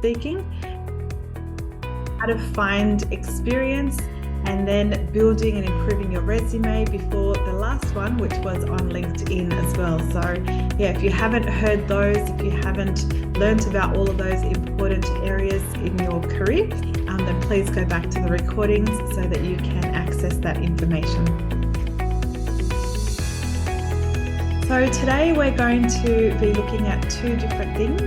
seeking, how to find experience, and then building and improving your resume before the last one, which was on LinkedIn as well. So yeah, if you haven't heard those, if you haven't learned about all of those important areas in your career, then please go back to the recordings so that you can access that information. So today we're going to be looking at two different things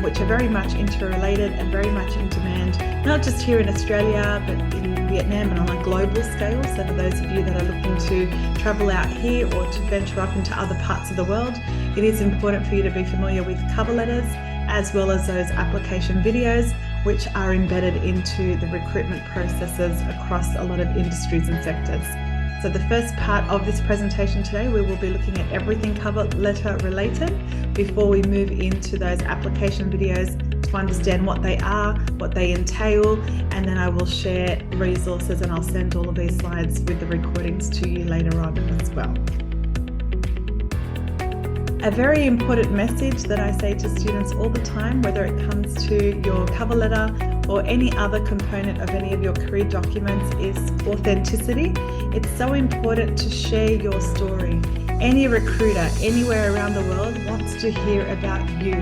which are very much interrelated and very much in demand, not just here in Australia, but in Vietnam and on a global scale. So for those of you that are looking to travel out here or to venture up into other parts of the world, it is important for you to be familiar with cover letters as well as those application videos, which are embedded into the recruitment processes across a lot of industries and sectors. So the first part of this presentation today, we will be looking at everything cover letter related before we move into those application videos to understand what they are, what they entail, and then I will share resources and I'll send all of these slides with the recordings to you later on as well. A very important message that I say to students all the time, whether it comes to your cover letter or any other component of any of your career documents, is authenticity. It's so important to share your story. Any recruiter anywhere around the world wants to hear about you,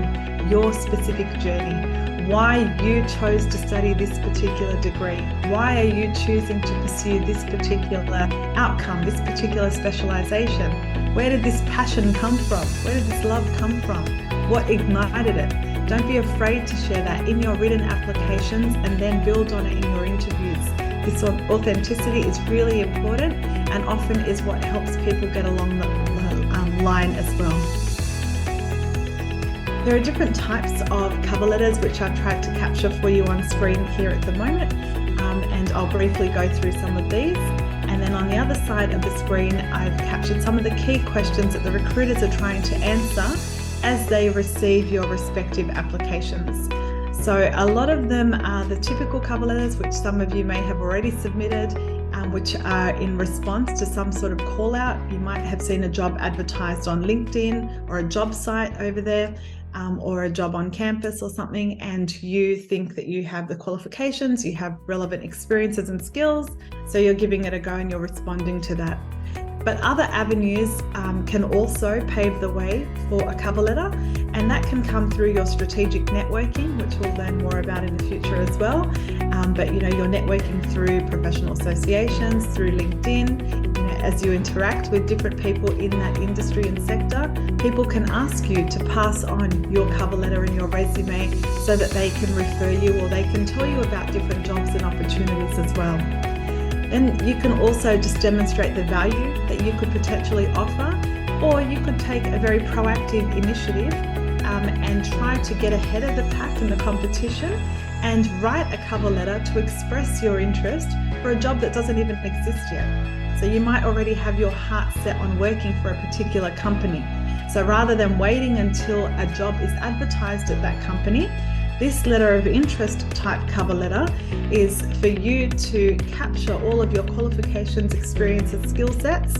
your specific journey, why you chose to study this particular degree, why are you choosing to pursue this particular outcome, this particular specialization. Where did this passion come from? Where did this love come from? What ignited it? Don't be afraid to share that in your written applications and then build on it in your interviews. This authenticity is really important and often is what helps people get along the line as well. There are different types of cover letters which I've tried to capture for you on screen here at the moment, and I'll briefly go through some of these. And then on the other side of the screen, I've captured some of the key questions that the recruiters are trying to answer as they receive your respective applications. So a lot of them are the typical cover letters, which some of you may have already submitted, which are in response to some sort of call out. You might have seen a job advertised on LinkedIn or a job site over there, or a job on campus or something, and you think that you have the qualifications, you have relevant experiences and skills, so you're giving it a go and you're responding to that. But other avenues can also pave the way for a cover letter, and that can come through your strategic networking, which we'll learn more about in the future as well. But you're networking through professional associations, through LinkedIn. As you interact with different people in that industry and sector, people can ask you to pass on your cover letter and your resume so that they can refer you or they can tell you about different jobs and opportunities as well. And you can also just demonstrate the value that you could potentially offer, or you could take a very proactive initiative and try to get ahead of the pack in the competition and write a cover letter to express your interest for a job that doesn't even exist yet. So you might already have your heart set on working for a particular company. So rather than waiting until a job is advertised at that company, this letter of interest type cover letter is for you to capture all of your qualifications, experiences, skill sets,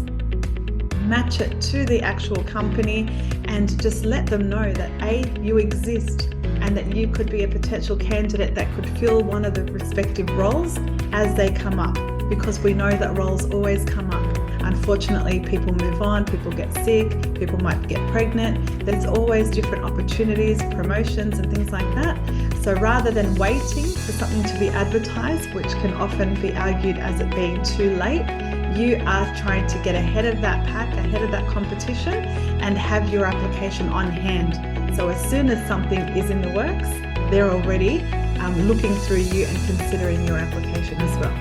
match it to the actual company, and just let them know that you exist and that you could be a potential candidate that could fill one of the respective roles as they come up, because we know that roles always come up. Unfortunately, people move on, people get sick, people might get pregnant. There's always different opportunities, promotions and things like that. So rather than waiting for something to be advertised, which can often be argued as it being too late, you are trying to get ahead of that pack, ahead of that competition, and have your application on hand. So as soon as something is in the works, they're already looking through you and considering your application as well.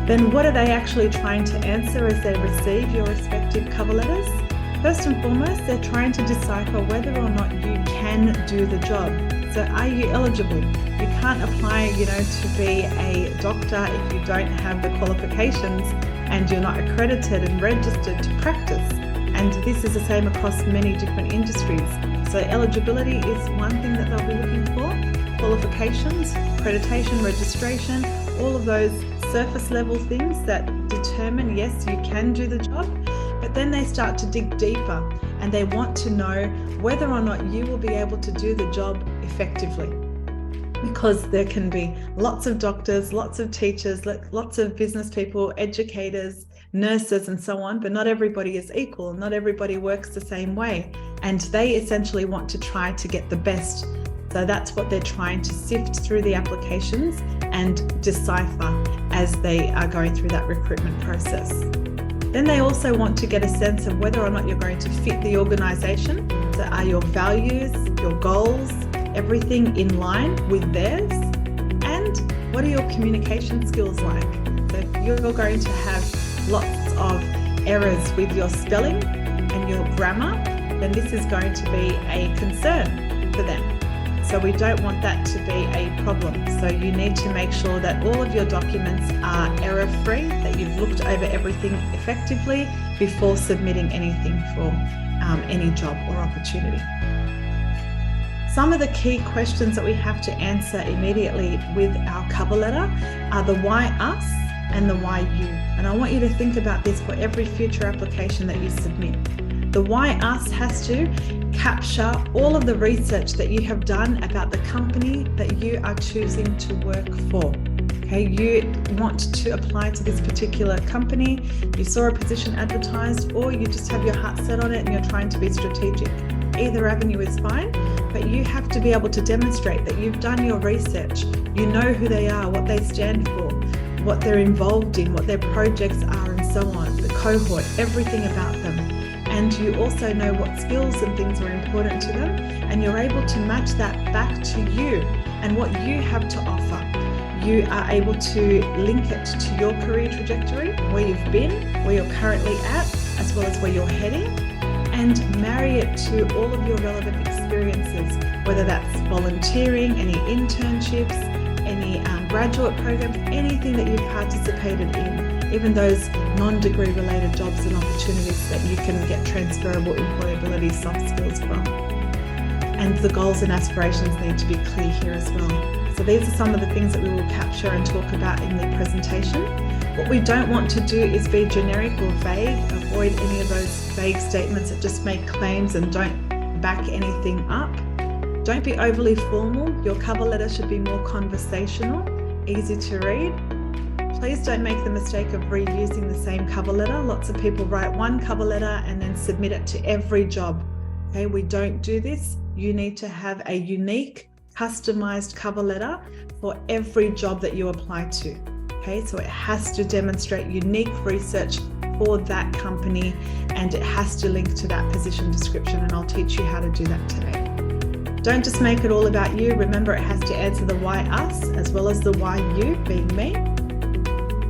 Then what are they actually trying to answer as they receive your respective cover letters? First and foremost, they're trying to decipher whether or not you can do the job. So are you eligible? You can't apply, to be a doctor if you don't have the qualifications and you're not accredited and registered to practice. And this is the same across many different industries. So eligibility is one thing that they'll be looking for. Qualifications, accreditation, registration, all of those surface level things that determine, yes, you can do the job, but then they start to dig deeper and they want to know whether or not you will be able to do the job effectively. because there can be lots of doctors, lots of teachers, lots of business people, educators, nurses, and so on, but not everybody is equal. Not everybody works the same way. And they essentially want to try to get the best. So that's what they're trying to sift through the applications and decipher as they are going through that recruitment process. Then they also want to get a sense of whether or not you're going to fit the organization. So are your values, your goals, everything in line with theirs? And what are your communication skills like? So if you're going to have lots of errors with your spelling and your grammar, then this is going to be a concern for them. So we don't want that to be a problem. So you need to make sure that all of your documents are error-free, that you've looked over everything effectively before submitting anything for any job or opportunity. Some of the key questions that we have to answer immediately with our cover letter are the why us and the why you. And I want you to think about this for every future application that you submit. The why us has to capture all of the research that you have done about the company that you are choosing to work for. Okay, you want to apply to this particular company, you saw a position advertised, or you just have your heart set on it and you're trying to be strategic. Either avenue is fine, but you have to be able to demonstrate that you've done your research, you know who they are, what they stand for, what they're involved in, what their projects are, and so on, the cohort, everything about them. And you also know what skills and things are important to them, and you're able to match that back to you and what you have to offer. You are able to link it to your career trajectory, where you've been, where you're currently at, as well as where you're heading, and marry it to all of your relevant experiences, whether that's volunteering, any internships, any graduate programs, anything that you've participated in, even those non-degree related jobs and opportunities that you can get transferable employability soft skills from. And the goals and aspirations need to be clear here as well. So these are some of the things that we will capture and talk about in the presentation. What we don't want to do is be generic or vague. Avoid any of those vague statements that just make claims and don't back anything up. Don't be overly formal. Your cover letter should be more conversational, easy to read. Please don't make the mistake of reusing the same cover letter. Lots of people write one cover letter and then submit it to every job. Okay, we don't do this. You need to have a unique, customized cover letter for every job that you apply to. Okay, so it has to demonstrate unique research for that company, and it has to link to that position description, and I'll teach you how to do that today. Don't just make it all about you. Remember, it has to answer the why us as well as the why you, being me.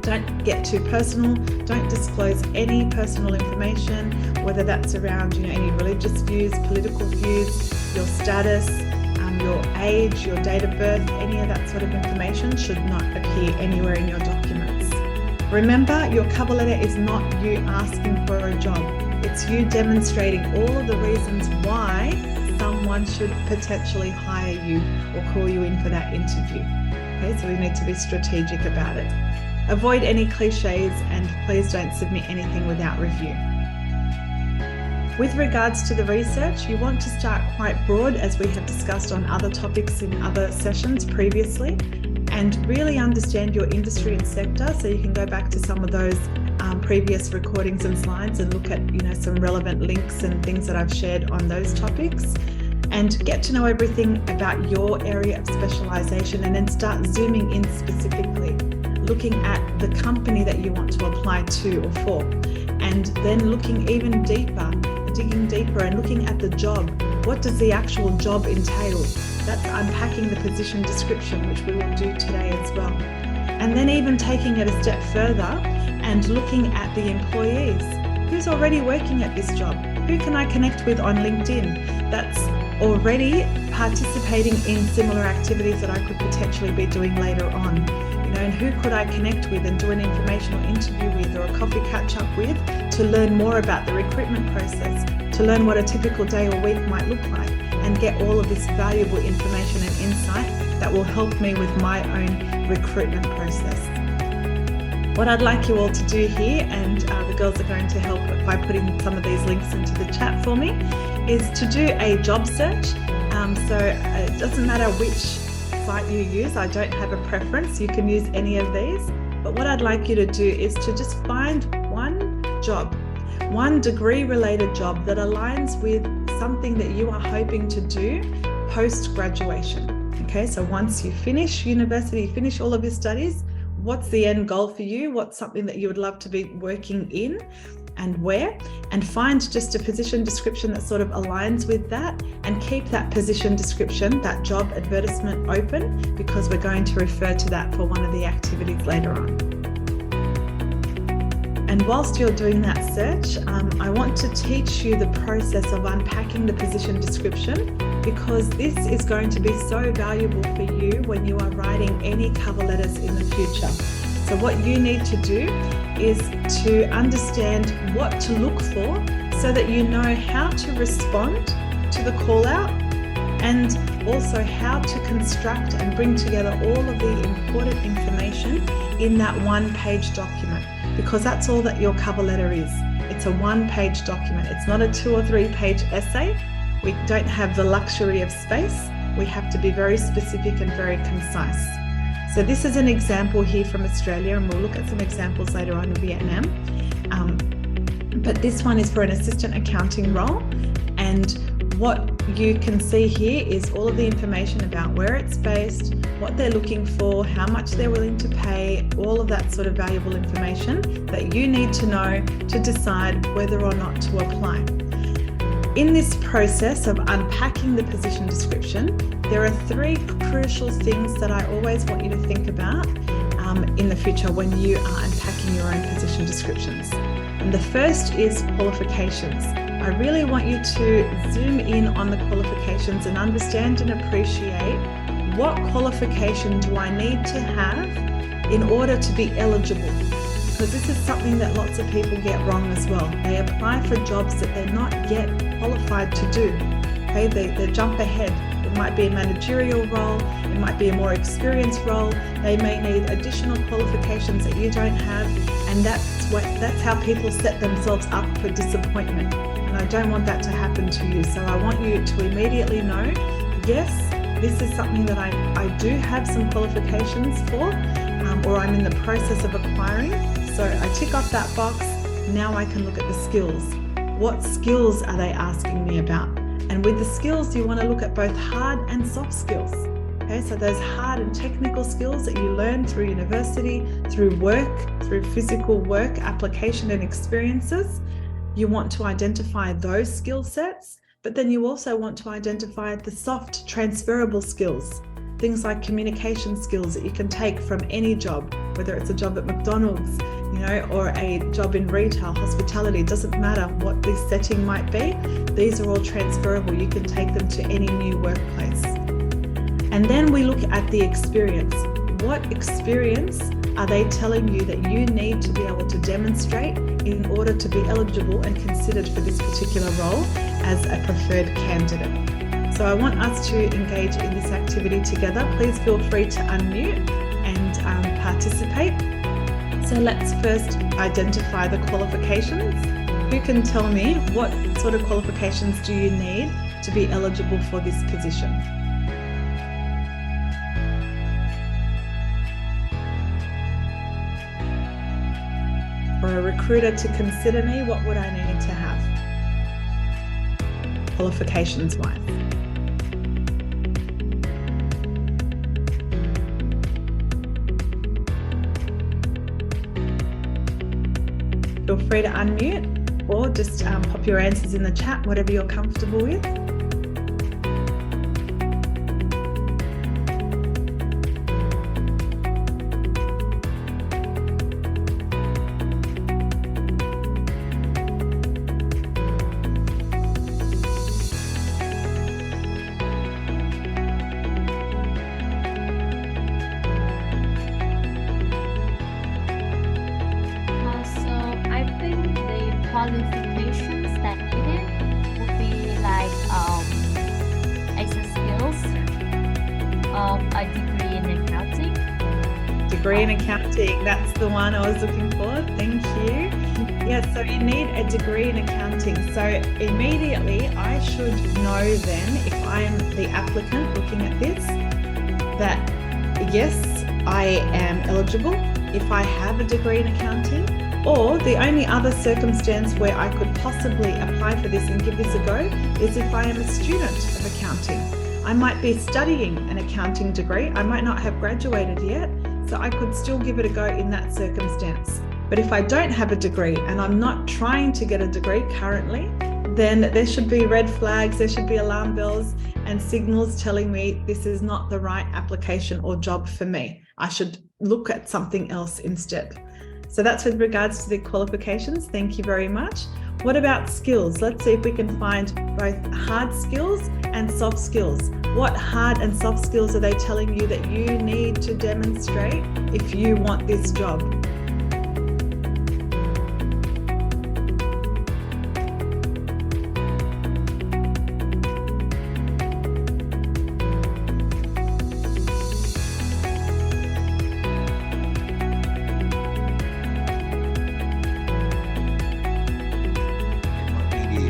Don't get too personal. Don't disclose any personal information, whether that's around any religious views, political views, your status, your age, your date of birth. Any of that sort of information should not appear anywhere in your documents. Remember, your cover letter is not you asking for a job. It's you demonstrating all of the reasons why someone should potentially hire you or call you in for that interview. Okay, so we need to be strategic about it. Avoid any cliches, and please don't submit anything without review. With regards to the research, you want to start quite broad, as we have discussed on other topics in other sessions previously, and really understand your industry and sector. So you can go back to some of those previous recordings and slides and look at some relevant links and things that I've shared on those topics, and get to know everything about your area of specialization, and then start zooming in specifically, looking at the company that you want to apply to or for, and then looking even deeper, digging deeper and looking at the job. What does the actual job entail? That's unpacking the position description, which we will do today as well. And then even taking it a step further and looking at the employees. Who's already working at this job? Who can I connect with on LinkedIn that's already participating in similar activities that I could potentially be doing later on? And who could I connect with and do an informational interview with or a coffee catch up with to learn more about the recruitment process, to learn what a typical day or week might look like, and get all of this valuable information and insight that will help me with my own recruitment process. What I'd like you all to do here, and the girls are going to help by putting some of these links into the chat for me, is to do a job search. So it doesn't matter which site you use. I don't have a preference. You can use any of these. But what I'd like you to do is to just find one job, one degree-related job that aligns with something that you are hoping to do post-graduation. Okay, so once you finish university, finish all of your studies, what's the end goal for you? What's something that you would love to be working in and where? And find just a position description that sort of aligns with that, and keep that position description, that job advertisement, open, because we're going to refer to that for one of the activities later on. And whilst you're doing that search, I want to teach you the process of unpacking the position description, because this is going to be so valuable for you when you are writing any cover letters in the future. So what you need to do is to understand what to look for so that you know how to respond to the call out, and also how to construct and bring together all of the important information in that one-page document, because that's all that your cover letter is. It's a one-page document. It's not a 2 or 3 page essay. We don't have the luxury of space. We have to be very specific and very concise. So this is an example here from Australia, and we'll look at some examples later on in Vietnam. But this one is for an assistant accounting role. And what you can see here is all of the information about where it's based, what they're looking for, how much they're willing to pay, all of that sort of valuable information that you need to know to decide whether or not to apply. In this process of unpacking the position description, there are 3 crucial things that I always want you to think about in the future when you are unpacking your own position descriptions. And the first is qualifications. I really want you to zoom in on the qualifications and understand and appreciate what qualification do I need to have in order to be eligible. Because this is something that lots of people get wrong as well. They apply for jobs that they're not yet qualified to do. Okay, they jump ahead. It might be a managerial role, it might be a more experienced role. They may need additional qualifications that you don't have, and that's how people set themselves up for disappointment. And I don't want that to happen to you. So I want you to immediately know, yes, this is something that I do have some qualifications for, or I'm in the process of acquiring. So I tick off that box. Now I can look at the skills. What skills are they asking me about? And with the skills, you want to look at both hard and soft skills. Okay, so those hard and technical skills that you learn through university, through work, through physical work, application and experiences, you want to identify those skill sets, but then you also want to identify the soft transferable skills, things like communication skills that you can take from any job, whether it's a job at McDonald's, or a job in retail, hospitality. It doesn't matter what this setting might be. These are all transferable. You can take them to any new workplace. And then we look at the experience. What experience are they telling you that you need to be able to demonstrate in order to be eligible and considered for this particular role as a preferred candidate? So I want us to engage in this activity together. Please feel free to unmute and participate. So let's first identify the qualifications. Who can tell me what sort of qualifications do you need to be eligible for this position? For a recruiter to consider me, what would I need to have, qualifications-wise? Feel free to unmute or just pop your answers in the chat, whatever you're comfortable with. Qualifications that needed would be like access skills, a degree in accounting. Degree in accounting, that's the one I was looking for. Thank you. Yeah, so you need a degree in accounting. So immediately I should know then, if I'm the applicant looking at this, that yes, I am eligible if I have a degree in accounting, or the only other circumstance where I could possibly apply for this and give this a go is if I am a student of accounting. I might be studying an accounting degree. I might not have graduated yet, so I could still give it a go in that circumstance. But if I don't have a degree and I'm not trying to get a degree currently, then there should be red flags, there should be alarm bells and signals telling me this is not the right application or job for me. I should look at something else instead. So that's with regards to the qualifications. Thank you very much. What about skills? Let's see if we can find both hard skills and soft skills. What hard and soft skills are they telling you that you need to demonstrate if you want this job?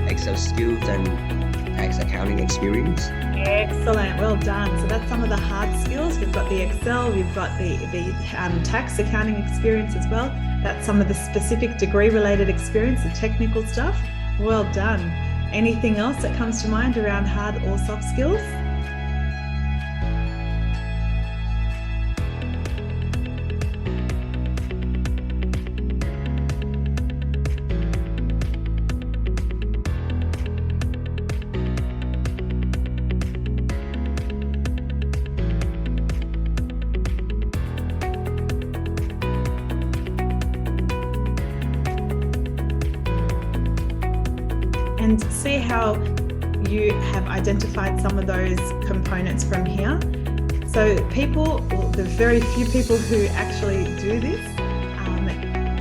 Excel skills and tax accounting experience. Excellent, well done. So that's some of the hard skills. We've got the Excel, we've got the tax accounting experience as well. That's some of the specific degree related experience, the technical stuff. Well done. Anything else that comes to mind around hard or soft skills? And see how you have identified some of those components from here. So people, the very few people who actually do this,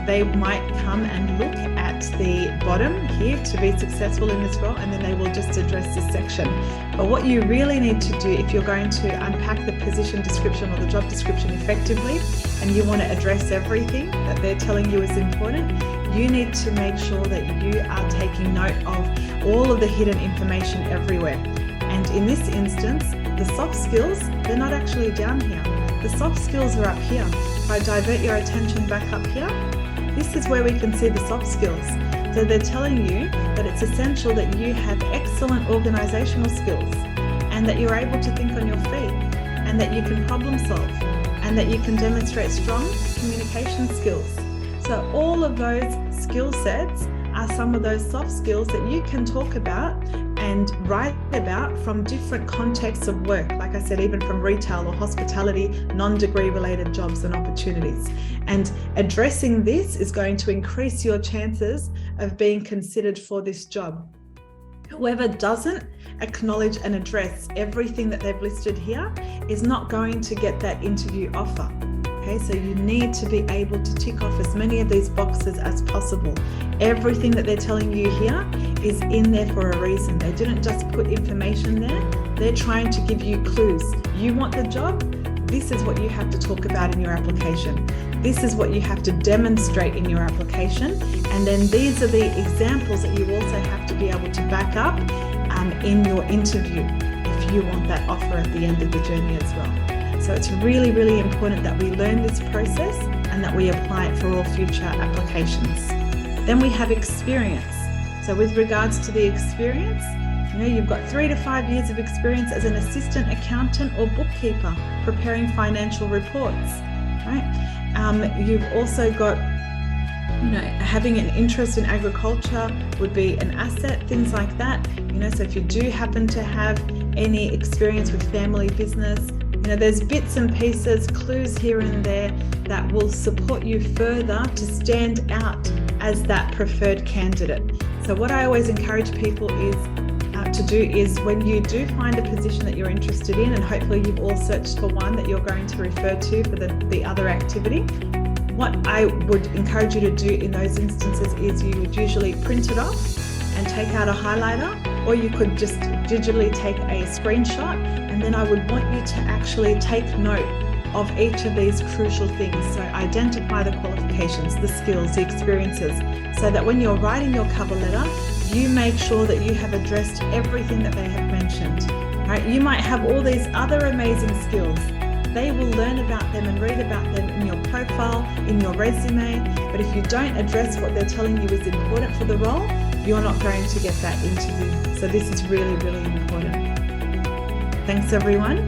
they might come and look at the bottom here to be successful in this role, and then they will just address this section. But what you really need to do if you're going to unpack the position description or the job description effectively, and you want to address everything that they're telling you is important, you need to make sure that you are taking note of all of the hidden information everywhere. And in this instance, the soft skills, they're not actually down here. The soft skills are up here. If I divert your attention back up here, this is where we can see the soft skills. So they're telling you that it's essential that you have excellent organizational skills, and that you're able to think on your feet, and that you can problem solve, and that you can demonstrate strong communication skills. So all of those skill sets are some of those soft skills that you can talk about and write about from different contexts of work. Like I said, even from retail or hospitality, non-degree related jobs and opportunities. And addressing this is going to increase your chances of being considered for this job. Whoever doesn't acknowledge and address everything that they've listed here is not going to get that interview offer. Okay, so you need to be able to tick off as many of these boxes as possible. Everything that they're telling you here is in there for a reason. They didn't just put information there. They're trying to give you clues. You want the job? This is what you have to talk about in your application. This is what you have to demonstrate in your application. And then these are the examples that you also have to be able to back up in your interview if you want that offer at the end of the journey as well. So it's really, really important that we learn this process and that we apply it for all future applications. Then we have experience. So with regards to the experience, you've got 3 to 5 years of experience as an assistant accountant or bookkeeper preparing financial reports, right? You've also got, having an interest in agriculture would be an asset, things like that. So if you do happen to have any experience with family business, there's bits and pieces, clues here and there that will support you further to stand out as that preferred candidate. So what I always encourage people to do is when you do find a position that you're interested in, and hopefully you've all searched for one that you're going to refer to for the other activity, what I would encourage you to do in those instances is you would usually print it off and take out a highlighter, or you could just digitally take a screenshot, and then I would want you to actually take note of each of these crucial things. So identify the qualifications, the skills, the experiences, so that when you're writing your cover letter, you make sure that you have addressed everything that they have mentioned. Right? You might have all these other amazing skills, They will learn about them and read about them in your profile, in your resume. But if you don't address what they're telling you is important for the role, you're not going to get that interview. So this is really, really important. Thanks, everyone.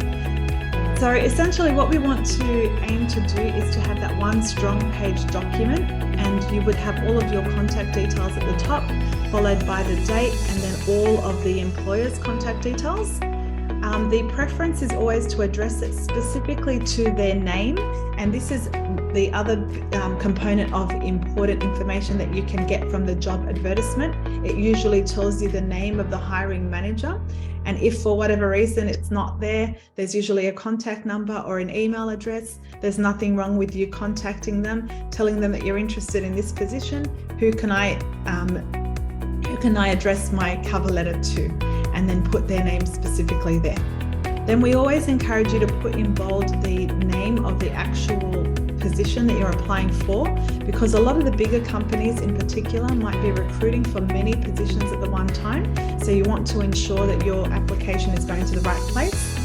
So essentially what we want to aim to do is to have that one strong page document, and you would have all of your contact details at the top, followed by the date and then all of the employer's contact details. The preference is always to address it specifically to their name, and this is the other component of important information that you can get from the job advertisement. It usually tells you the name of the hiring manager, and if for whatever reason it's not there, there's usually a contact number or an email address. There's nothing wrong with you contacting them, telling them that you're interested in this position. Who can I address my cover letter to? And then put their name specifically there. Then we always encourage you to put in bold the name of the actual position that you're applying for, because a lot of the bigger companies in particular might be recruiting for many positions at the one time. So you want to ensure that your application is going to the right place.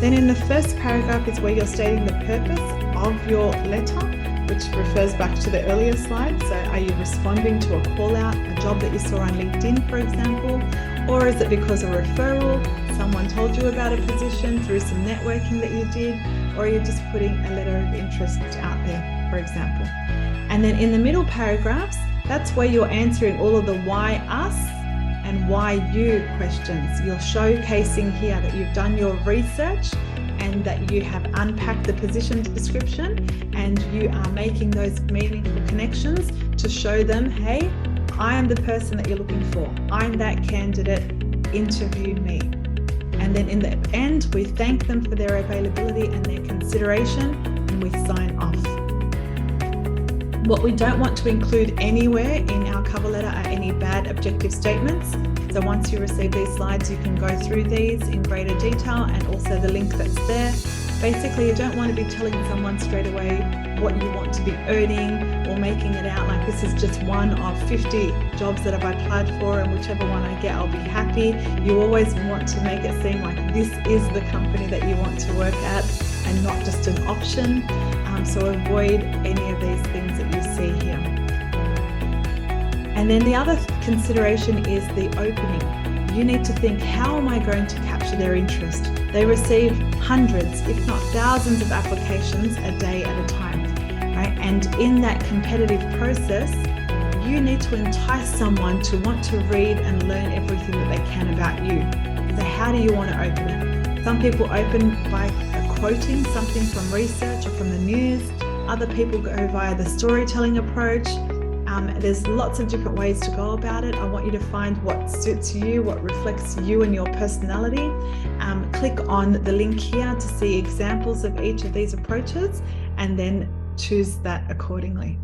Then in the first paragraph is where you're stating the purpose of your letter, which refers back to the earlier slide. So are you responding to a call out, a job that you saw on LinkedIn, for example? Or is it because of a referral, someone told you about a position through some networking that you did, or you're just putting a letter of interest out there, for example. And then in the middle paragraphs, that's where you're answering all of the why us and why you questions. You're showcasing here that you've done your research and that you have unpacked the position description, and you are making those meaningful connections to show them, hey, I am the person that you're looking for. I'm that candidate. Interview me. And then in the end, we thank them for their availability and their consideration, and we sign off. What we don't want to include anywhere in our cover letter are any bad objective statements. So once you receive these slides, you can go through these in greater detail, and also the link that's there. Basically, you don't want to be telling someone straight away what you want to be earning or making it out like this is just one of 50 jobs that I've applied for, and whichever one I get, I'll be happy. You always want to make it seem like this is the company that you want to work at and not just an option. So avoid any of these things that you see here. And then the other consideration is the opening. You need to think, how am I going to capture their interest? They receive hundreds, if not thousands of applications a day at a time, right? And in that competitive process, you need to entice someone to want to read and learn everything that they can about you. So how do you want to open it? Some people open by quoting something from research or from the news. Other people go via the storytelling approach. There's lots of different ways to go about it. I want you to find what suits you, what reflects you and your personality. Click on the link here to see examples of each of these approaches, and then choose that accordingly.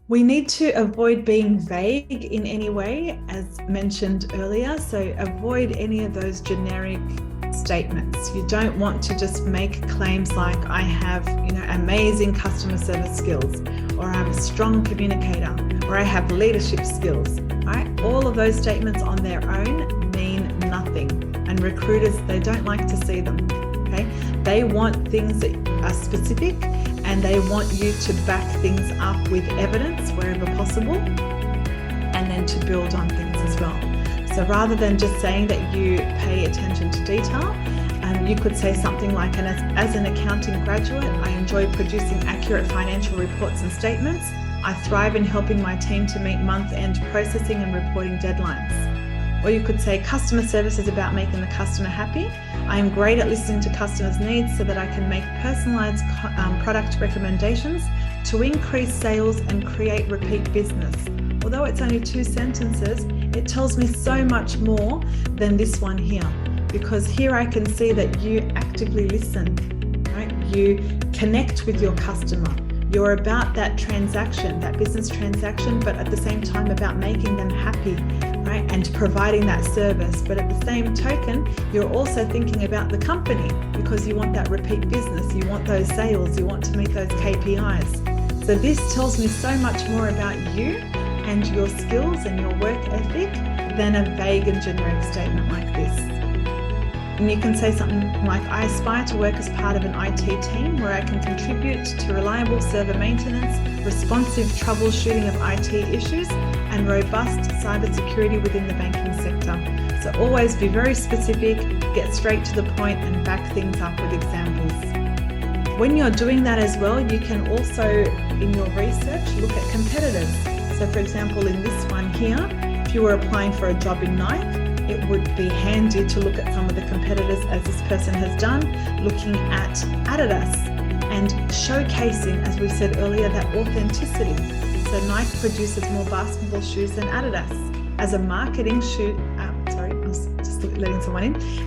We need to avoid being vague in any way, as mentioned earlier. So avoid any of those generic statements. You don't want to just make claims like, I have, amazing customer service skills, or I'm a strong communicator, or I have leadership skills. Right? All of those statements on their own mean nothing, and recruiters, they don't like to see them. Okay? They want things that are specific, and they want you to back things up with evidence wherever possible, and then to build on things as well. So rather than just saying that you pay attention to detail, you could say something like, as an accounting graduate, I enjoy producing accurate financial reports and statements. I thrive in helping my team to meet month-end processing and reporting deadlines. Or you could say, customer service is about making the customer happy. I am great at listening to customers' needs so that I can make personalized product recommendations to increase sales and create repeat business. Although it's only 2 sentences, it tells me so much more than this one here, because here I can see that you actively listen, right? You connect with your customer. You're about that transaction, that business transaction, but at the same time about making them happy, right? And providing that service. But at the same token, you're also thinking about the company, because you want that repeat business. You want those sales. You want to meet those KPIs. So this tells me so much more about you and your skills and your work ethic than a vague and generic statement like this. And you can say something like, I aspire to work as part of an IT team where I can contribute to reliable server maintenance, responsive troubleshooting of IT issues, and robust cybersecurity within the banking sector. So always be very specific, get straight to the point, and back things up with examples. When you're doing that as well, you can also, in your research, look at competitors. So for example, in this one here, if you were applying for a job in Nike, it would be handy to look at some of the competitors, as this person has done, looking at Adidas and showcasing, as we said earlier, that authenticity. So Nike produces more basketball shoes than Adidas. As a marketing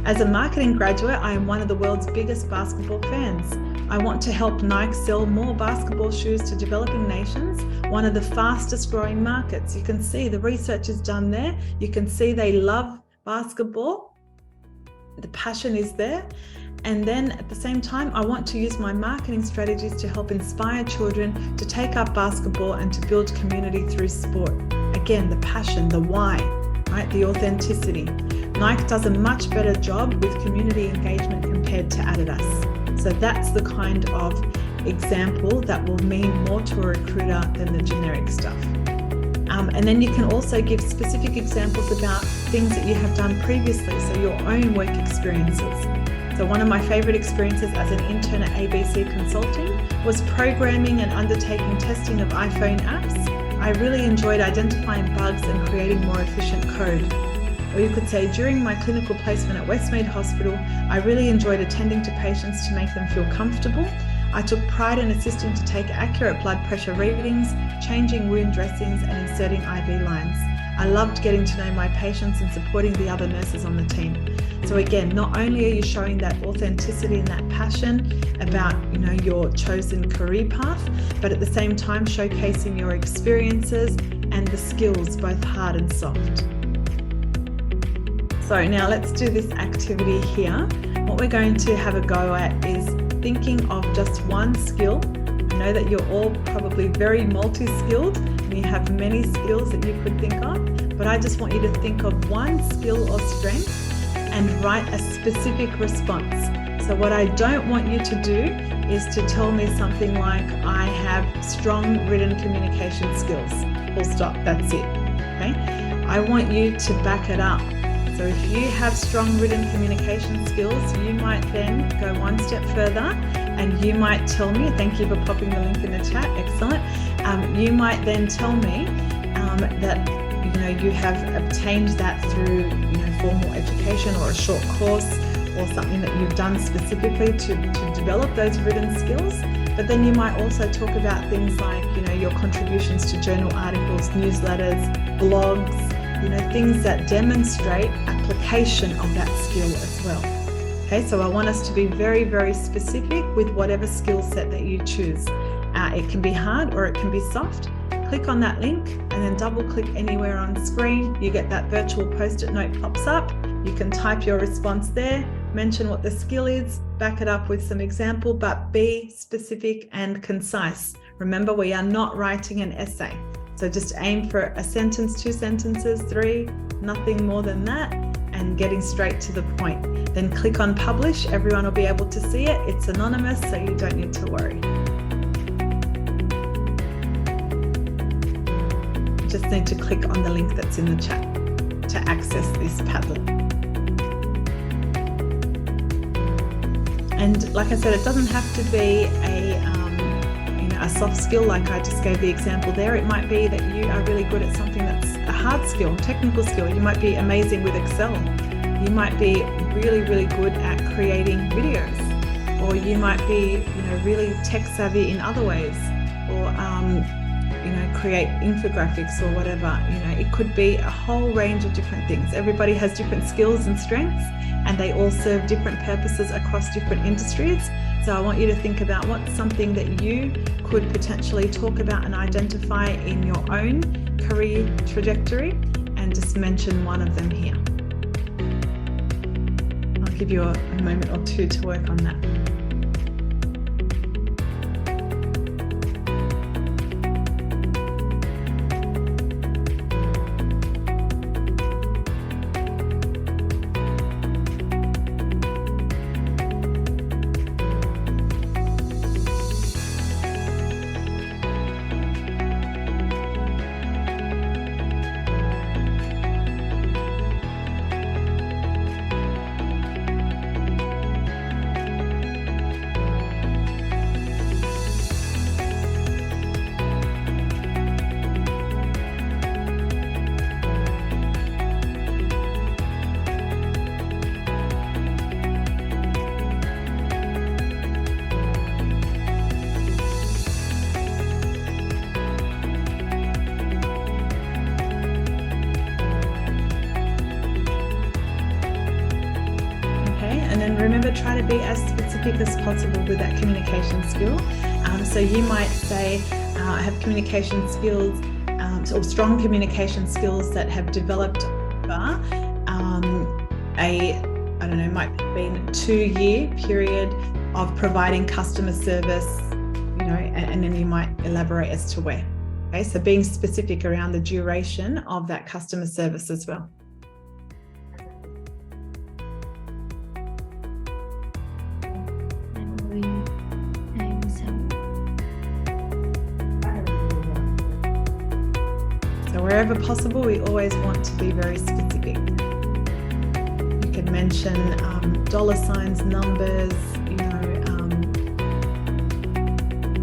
As a marketing graduate, I am one of the world's biggest basketball fans. I want to help Nike sell more basketball shoes to developing nations, one of the fastest growing markets. You can see the research is done there. You can see they love basketball. The passion is there. And then at the same time, I want to use my marketing strategies to help inspire children to take up basketball and to build community through sport. Again, the passion, the why, right? The authenticity. Nike does a much better job with community engagement compared to Adidas. So that's the kind of example that will mean more to a recruiter than the generic stuff. And then you can also give specific examples about things that you have done previously, so your own work experiences. So one of my favorite experiences as an intern at ABC Consulting was programming and undertaking testing of iPhone apps. I really enjoyed identifying bugs and creating more efficient code. Or you could say, during my clinical placement at Westmead Hospital, I really enjoyed attending to patients to make them feel comfortable. I took pride in assisting to take accurate blood pressure readings, changing wound dressings, and inserting IV lines. I loved getting to know my patients and supporting the other nurses on the team. So again, not only are you showing that authenticity and that passion about, your chosen career path, but at the same time showcasing your experiences and the skills, both hard and soft. So now let's do this activity here. What we're going to have a go at is thinking of just one skill. I know that you're all probably very multi-skilled and you have many skills that you could think of, but I just want you to think of one skill or strength and write a specific response. So what I don't want you to do is to tell me something like, I have strong written communication skills. Full stop, that's it. Okay? I want you to back it up. So if you have strong written communication skills, you might then go one step further and you might tell me, thank you for popping the link in the chat, excellent. You might then tell me that you have obtained that through formal education or a short course or something that you've done specifically to develop those written skills. But then you might also talk about things like your contributions to journal articles, newsletters, blogs, things that demonstrate application of that skill as well. Okay, so I want us to be very, very specific with whatever skill set that you choose. It can be hard or it can be soft. Click on that link and then double click anywhere on screen. You get that virtual post-it note pops up. You can type your response there, mention what the skill is, back it up with some example, but be specific and concise. Remember, we are not writing an essay. So just aim for a sentence, 2 sentences, 3, nothing more than that, and getting straight to the point. Then click on publish. Everyone will be able to see it. It's anonymous, so you don't need to worry. You just need to click on the link that's in the chat to access this Padlet. And like I said, it doesn't have to be a soft skill like I just gave the example there. It might be that you are really good at something that's a hard skill, technical skill. You might be amazing with Excel. You might be really, really good at creating videos, or you might be, really tech savvy in other ways, or create infographics or whatever. It could be a whole range of different things. Everybody has different skills and strengths, and they all serve different purposes across different industries. So I want you to think about what's something that you could potentially talk about and identify in your own career trajectory, and just mention one of them here. I'll give you a moment or two to work on that. And remember, try to be as specific as possible with that communication skill. So you might say, I have communication skills, or strong communication skills that have developed over I don't know, might have been a 2-year period of providing customer service, you know, and then you might elaborate as to where. Okay, so being specific around the duration of that customer service as well. So wherever possible, we always want to be very specific. You can mention dollar signs, numbers, you know,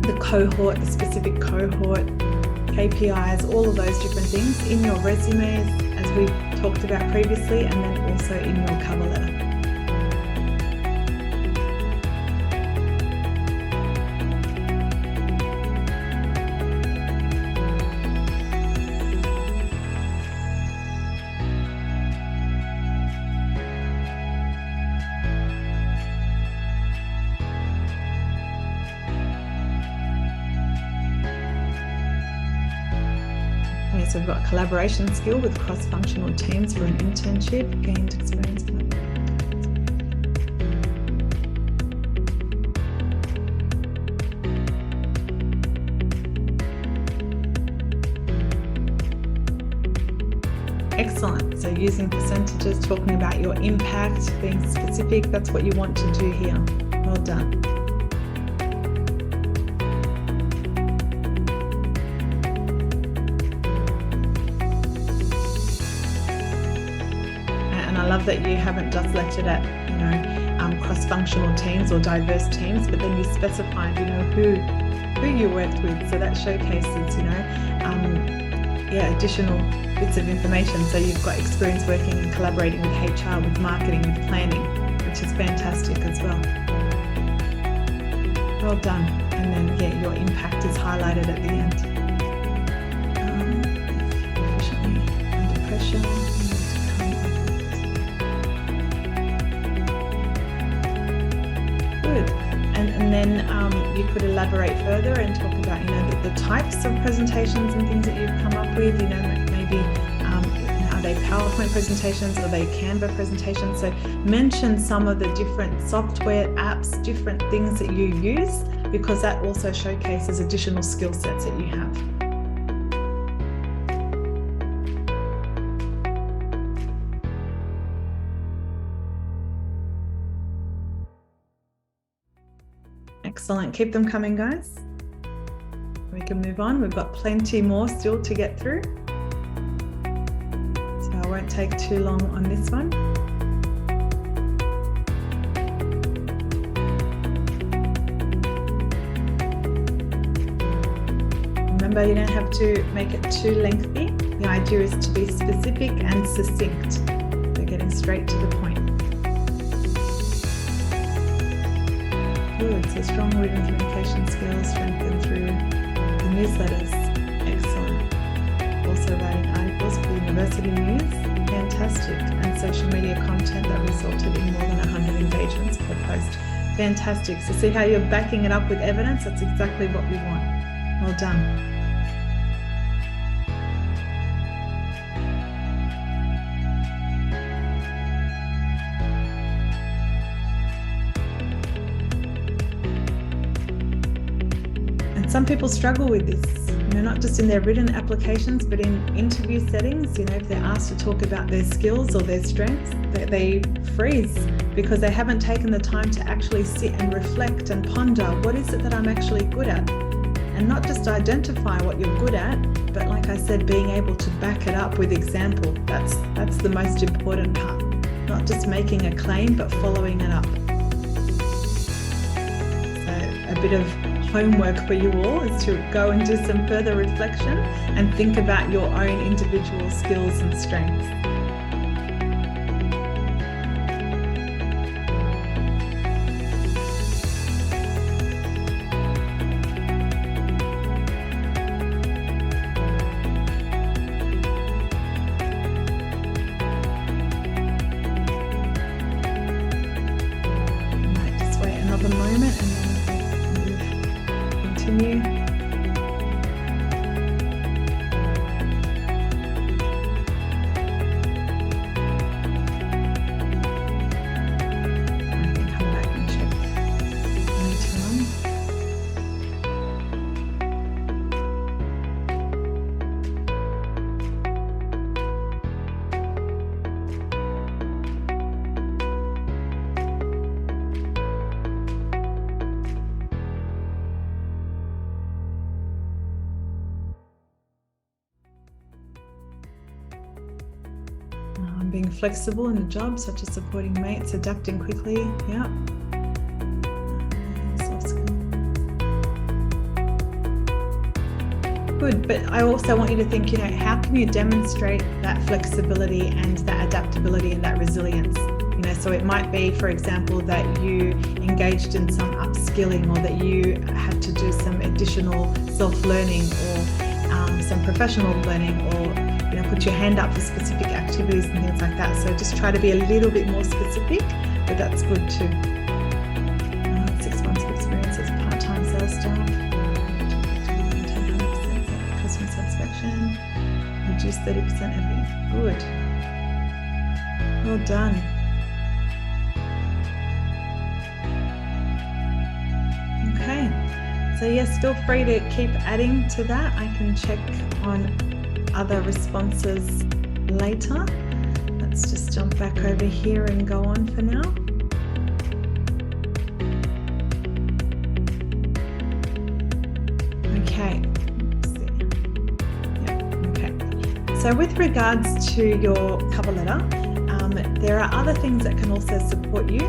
the cohort, the specific cohort, KPIs, all of those different things in your resumes, as we talked about previously, and then also in your cover letter. Okay, so we've got collaboration skill with cross-functional teams for an internship, gained experience. Excellent. So using percentages, talking about your impact, being specific, that's what you want to do here. Well done. And I love that you haven't just lectured at, you know, cross-functional teams or diverse teams, but then you specified, you know, who you worked with. So that showcases, you know, additional bits of information. So you've got experience working and collaborating with HR, with marketing, with planning, which is fantastic as well. Well done. And then, yeah, your impact is highlighted at the end. Efficiently under pressure. Good. And then you could elaborate further and talk about, you know, the types of presentations and things that you've come up with. You know, maybe are they PowerPoint presentations? Are they Canva presentations? So mention some of the different software, apps, different things that you use, because that also showcases additional skill sets that you have. Excellent. Keep them coming, guys. We can move on. We've got plenty more still to get through. So I won't take too long on this one. Remember, you don't have to make it too lengthy. The idea is to be specific and succinct. So getting straight to the point. Good. So strong written communication skills strengthened through the newsletters. Excellent. Also writing articles for university news. Fantastic. And social media content that resulted in more than 100 engagements per post. Fantastic. So see how you're backing it up with evidence? That's exactly what we want. Well done. Some people struggle with this, you know, not just in their written applications, but in interview settings. You know, if they're asked to talk about their skills or their strengths, they freeze because they haven't taken the time to actually sit and reflect and ponder, what is it that I'm actually good at? And not just identify what you're good at, but like I said, being able to back it up with example. That's the most important part. Not just making a claim, but following it up. So a bit of homework for you all is to go and do some further reflection and think about your own individual skills and strengths. flexible in the job, such as supporting mates, adapting quickly. Yeah. Soft skill. Good, but I also want you to think, how can you demonstrate that flexibility and that adaptability and that resilience? So it might be, for example, that you engaged in some upskilling, or that you had to do some additional self-learning, or some professional learning, or put your hand up for specific activities and things like that. So just try to be a little bit more specific, but that's good too. 6 months of experience as part-time sales staff, 100% customer satisfaction, reduce 30% FE. Good. Well done. Okay, so yes, feel free to keep adding to that. I can check on other responses later. Let's just jump back over here and go on for now. Okay, let's see. Yeah, okay. So with regards to your cover letter, there are other things that can also support you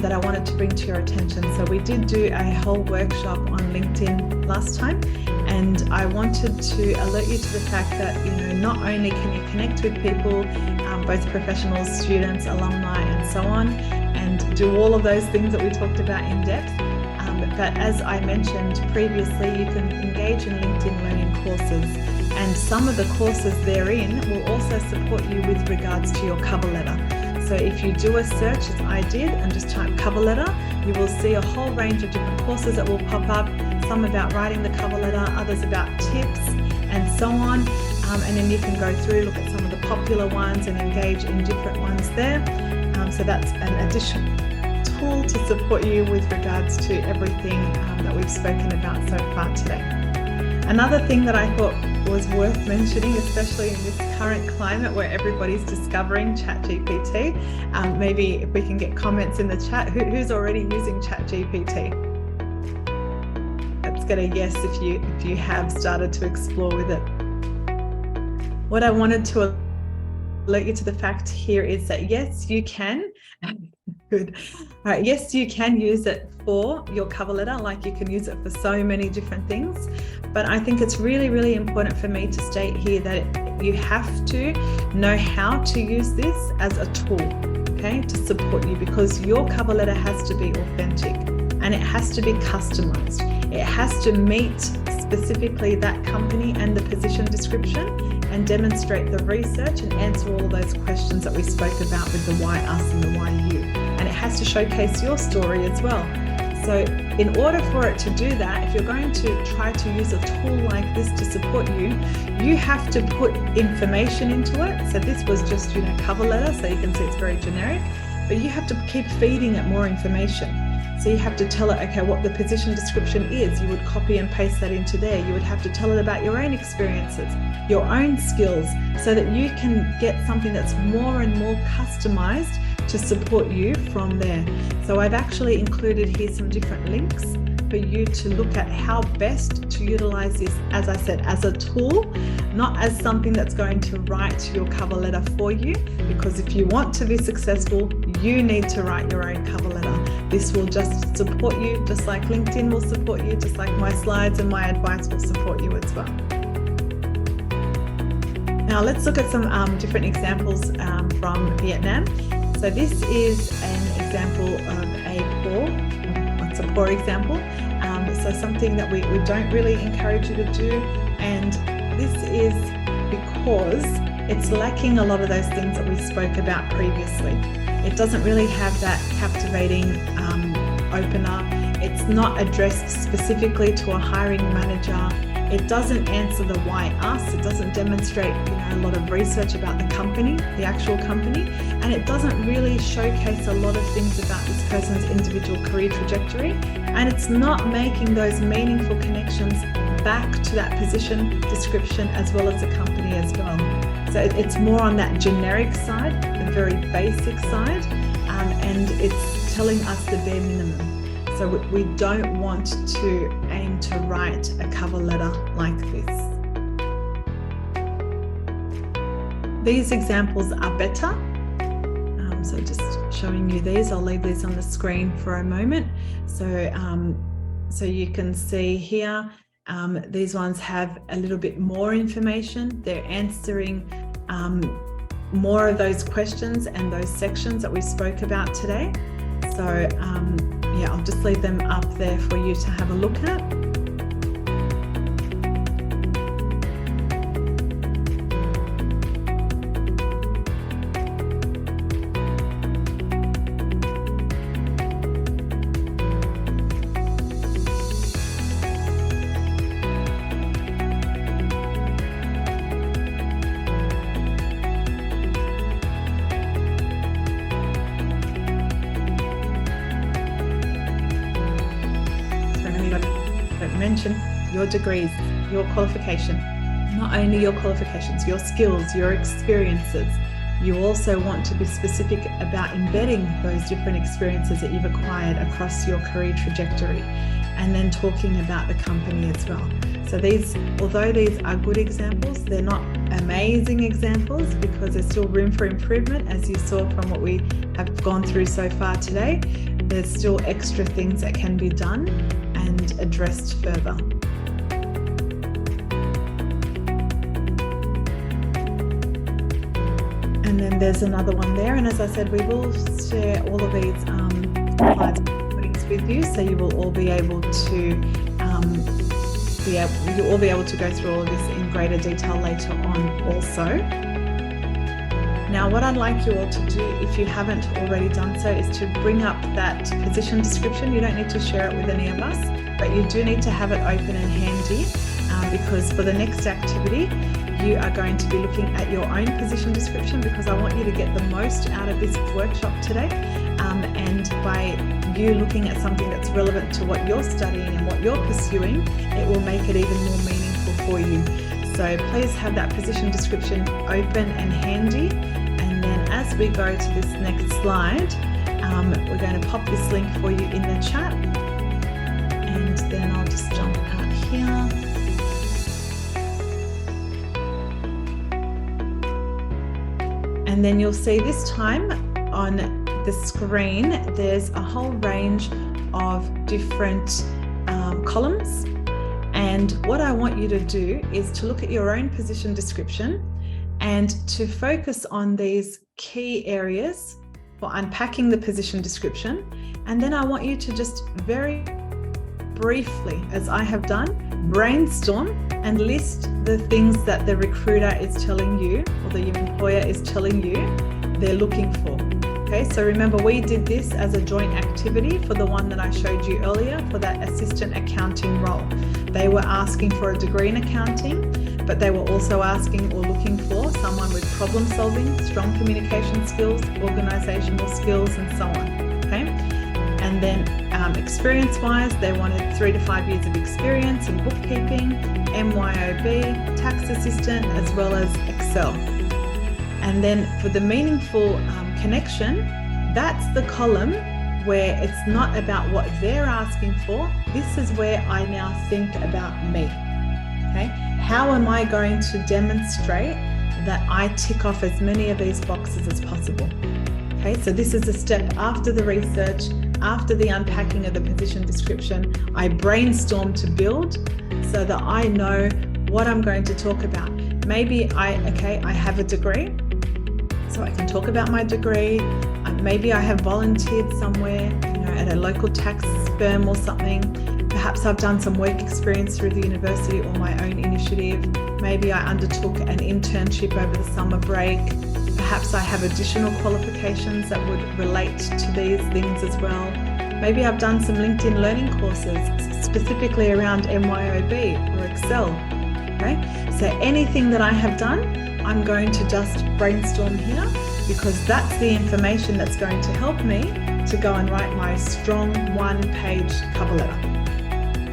that I wanted to bring to your attention. So we did do a whole workshop on LinkedIn last time, and I wanted to alert you to the fact that not only can you connect with people, both professionals, students, alumni, and so on, and do all of those things that we talked about in depth, but as I mentioned previously, you can engage in LinkedIn learning courses, and some of the courses therein will also support you with regards to your cover letter. So if you do a search, as I did, and just type cover letter, you will see a whole range of different courses that will pop up, some about writing the cover letter, others about tips, and so on. And then you can go through, look at some of the popular ones and engage in different ones there. So that's an additional tool to support you with regards to everything that we've spoken about so far today. Another thing that I thought was worth mentioning, especially in this current climate where everybody's discovering ChatGPT, maybe if we can get comments in the chat, who's already using ChatGPT? Let's get a yes if you have started to explore with it. What I wanted to alert you to the fact here is that yes, you can. Good. All right. Yes, you can use it for your cover letter, like you can use it for so many different things. But I think it's really, really important for me to state here that you have to know how to use this as a tool, okay, to support you, because your cover letter has to be authentic and it has to be customized. It has to meet specifically that company and the position description, and demonstrate the research and answer all of those questions that we spoke about with the why us and the why you. And it has to showcase your story as well. So in order for it to do that, if you're going to try to use a tool like this to support you, you have to put information into it. So this was just, cover letter, so you can see it's very generic, but you have to keep feeding it more information. So you have to tell it, okay, what the position description is. You would copy and paste that into there. You would have to tell it about your own experiences, your own skills, so that you can get something that's more and more customized to support you from there. So I've actually included here some different links for you to look at how best to utilize this, as I said, as a tool, not as something that's going to write your cover letter for you, because if you want to be successful, you need to write your own cover letter. This will just support you, just like LinkedIn will support you, just like my slides and my advice will support you as well. Now let's look at some different examples from Vietnam. So this is an example of a poor example. So something that we don't really encourage you to do, and this is because it's lacking a lot of those things that we spoke about previously. It doesn't really have that captivating opener. It's not addressed specifically to a hiring manager. It doesn't answer the why us. It doesn't demonstrate a lot of research about the company, the actual company, and it doesn't really showcase a lot of things about this person's individual career trajectory, and it's not making those meaningful connections back to that position description as well as the company as well. So it's more on that generic side, the very basic side, and it's telling us the bare minimum. So we don't want to aim to write a cover letter like this. These examples are better, So just showing you these. I'll leave these on the screen for a moment. So you can see here, these ones have a little bit more information. They're answering more of those questions and those sections that we spoke about today. So yeah, I'll just leave them up there for you to have a look at. Mention your degrees, your qualification, not only your qualifications, your skills, your experiences. You also want to be specific about embedding those different experiences that you've acquired across your career trajectory, and then talking about the company as well. So these, although these are good examples, they're not amazing examples because there's still room for improvement, as you saw from what we have gone through so far today. There's still extra things that can be done and addressed further. And then there's another one there, and as I said, we will share all of these slides with you, so you will all be able to you'll all be able to go through all of this in greater detail later on also. Now, what I'd like you all to do, if you haven't already done so, is to bring up that position description. You don't need to share it with any of us, but you do need to have it open and handy because for the next activity, you are going to be looking at your own position description, because I want you to get the most out of this workshop today. And by you looking at something that's relevant to what you're studying and what you're pursuing, it will make it even more meaningful for you. So please have that position description open and handy. And then as we go to this next slide, we're going to pop this link for you in the chat. And then I'll just jump out here. And then you'll see this time on the screen, there's a whole range of different columns. And what I want you to do is to look at your own position description and to focus on these key areas for unpacking the position description. And then I want you to just very briefly, as I have done, brainstorm and list the things that the recruiter is telling you, or the employer is telling you they're looking for. Okay, so remember, we did this as a joint activity for the one that I showed you earlier for that assistant accounting role. They were asking for a degree in accounting, but they were also asking or looking for someone with problem solving, strong communication skills, organizational skills, and so on. Okay, and then experience-wise, they wanted 3 to 5 years of experience in bookkeeping, MYOB, tax assistant, as well as Excel. And then for the meaningful connection, that's the column where it's not about what they're asking for. This is where I now think about me. Okay, how am I going to demonstrate that I tick off as many of these boxes as possible? Okay, so this is a step after the research, after the unpacking of the position description. I brainstorm to build so that I know what I'm going to talk about. Maybe I have a degree, so I can talk about my degree. Maybe I have volunteered somewhere, at a local tax firm or something. Perhaps I've done some work experience through the university or my own initiative. Maybe I undertook an internship over the summer break. Perhaps I have additional qualifications that would relate to these things as well. Maybe I've done some LinkedIn learning courses specifically around MYOB or Excel. Okay, so anything that I have done, I'm going to just brainstorm here, because that's the information that's going to help me to go and write my strong one-page cover letter.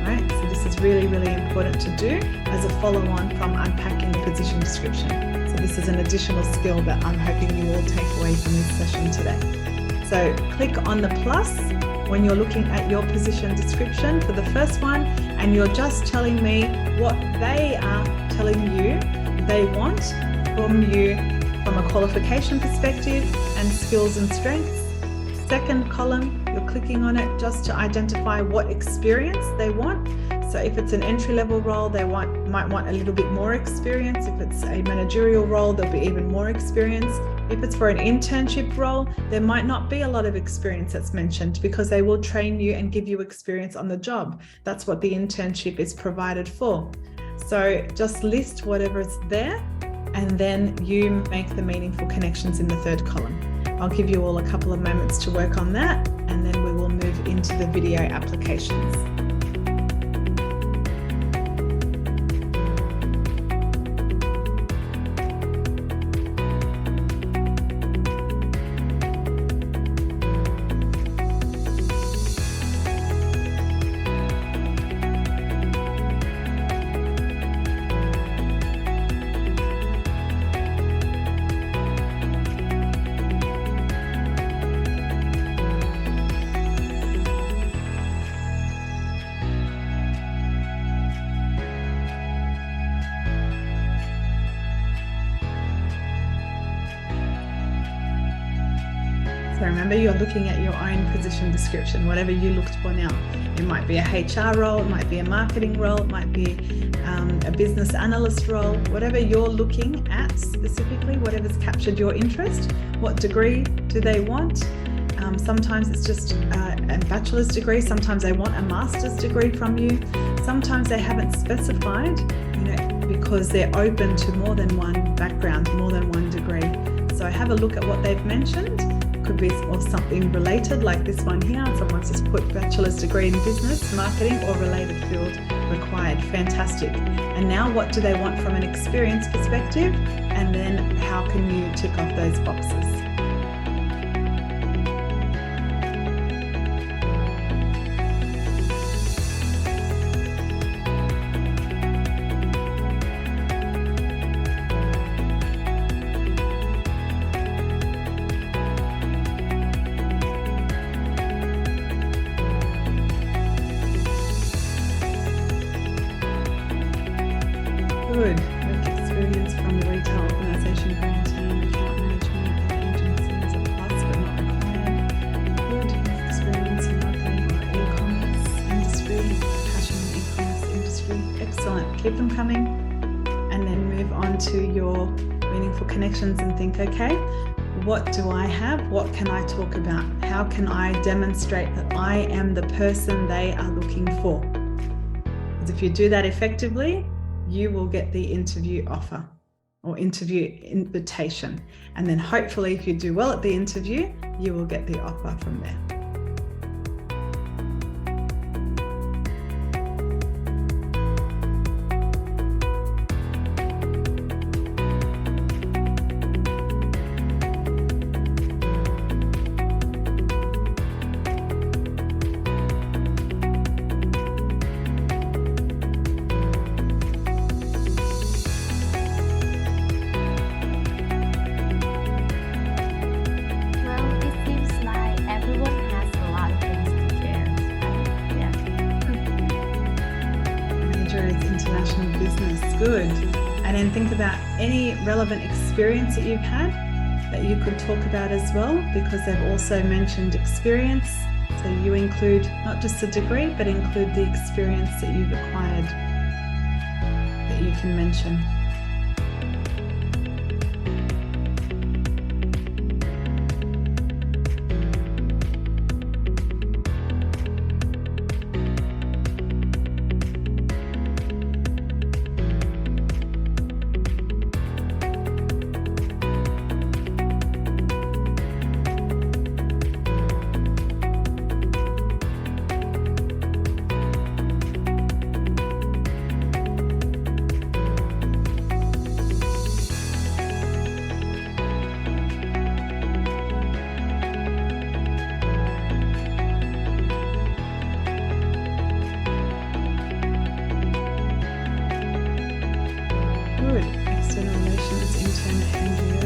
Right? So this is really, really important to do as a follow-on from unpacking the position description. So this is an additional skill that I'm hoping you all take away from this session today. So click on the plus when you're looking at your position description for the first one, and you're just telling me what they are telling you they want from you from a qualification perspective and skills and strengths. Second column, you're clicking on it just to identify what experience they want. So if it's an entry-level role, they might want a little bit more experience. If it's a managerial role, there'll be even more experience. If it's for an internship role, there might not be a lot of experience that's mentioned because they will train you and give you experience on the job. That's what the internship is provided for. So just list whatever is there, and then you make the meaningful connections in the third column. I'll give you all a couple of moments to work on that, and then we will move into the video applications. So remember, you're looking at your own position description, whatever you looked for now. It might be a HR role, it might be a marketing role, it might be a business analyst role, whatever you're looking at specifically, whatever's captured your interest. What degree do they want? Sometimes it's just a bachelor's degree, sometimes they want a master's degree from you. Sometimes they haven't specified, because they're open to more than one background, more than one degree. So have a look at what they've mentioned. Could be or something related like this one here. Someone's just put bachelor's degree in business, marketing, or related field required. Fantastic. And now what do they want from an experience perspective? And then how can you tick off those boxes? Good. Work experience from the retail organisation, brand team, account management, agency is a plus but not required. Good. Work experience in marketing or e-commerce industry, passion in e-commerce industry. Excellent. Keep them coming. And then move on to your meaningful connections and think, okay, what do I have? What can I talk about? How can I demonstrate that I am the person they are looking for? Because if you do that effectively, you will get the interview offer or interview invitation. And then hopefully if you do well at the interview, you will get the offer from there. International business. Good. And then think about any relevant experience that you've had that you could talk about as well, because they've also mentioned experience. So you include not just a degree, but include the experience that you've acquired that you can mention. Good. External relations, intern, NGO,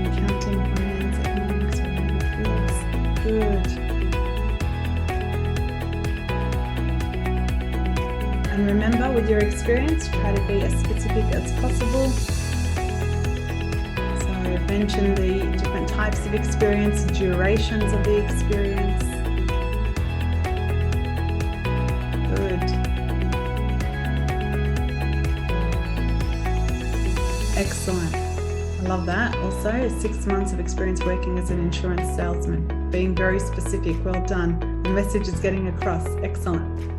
accounting, finance, economics, related fields. Good. And remember, with your experience, try to be as specific as possible. Mention the different types of experience, durations of the experience. Good. Excellent. I love that. Also, 6 months of experience working as an insurance salesman. Being very specific. Well done. The message is getting across. Excellent.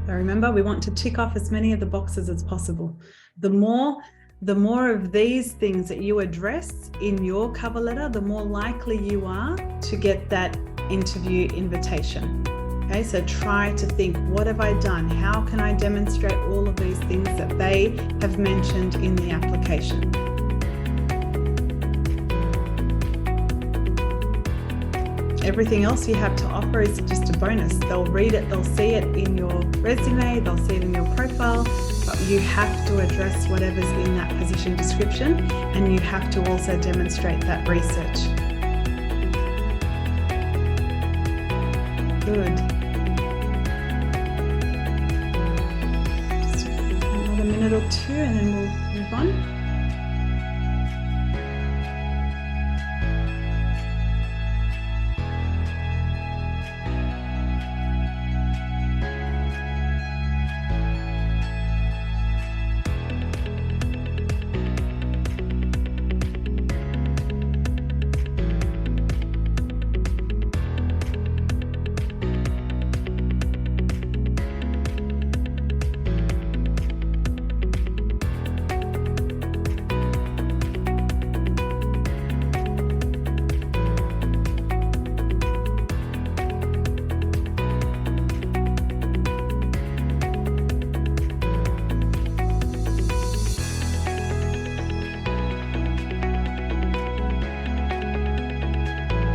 So remember, we want to tick off as many of the boxes as possible. The more of these things that you address in your cover letter, the more likely you are to get that interview invitation. Okay, so try to think, what have I done? How can I demonstrate all of these things that they have mentioned in the application? Everything else you have to offer is just a bonus. They'll read it, they'll see it in your resume, they'll see it in your profile, but you have to address whatever's in that position description, and you have to also demonstrate that research. Good. Just another minute or two and then we'll move on.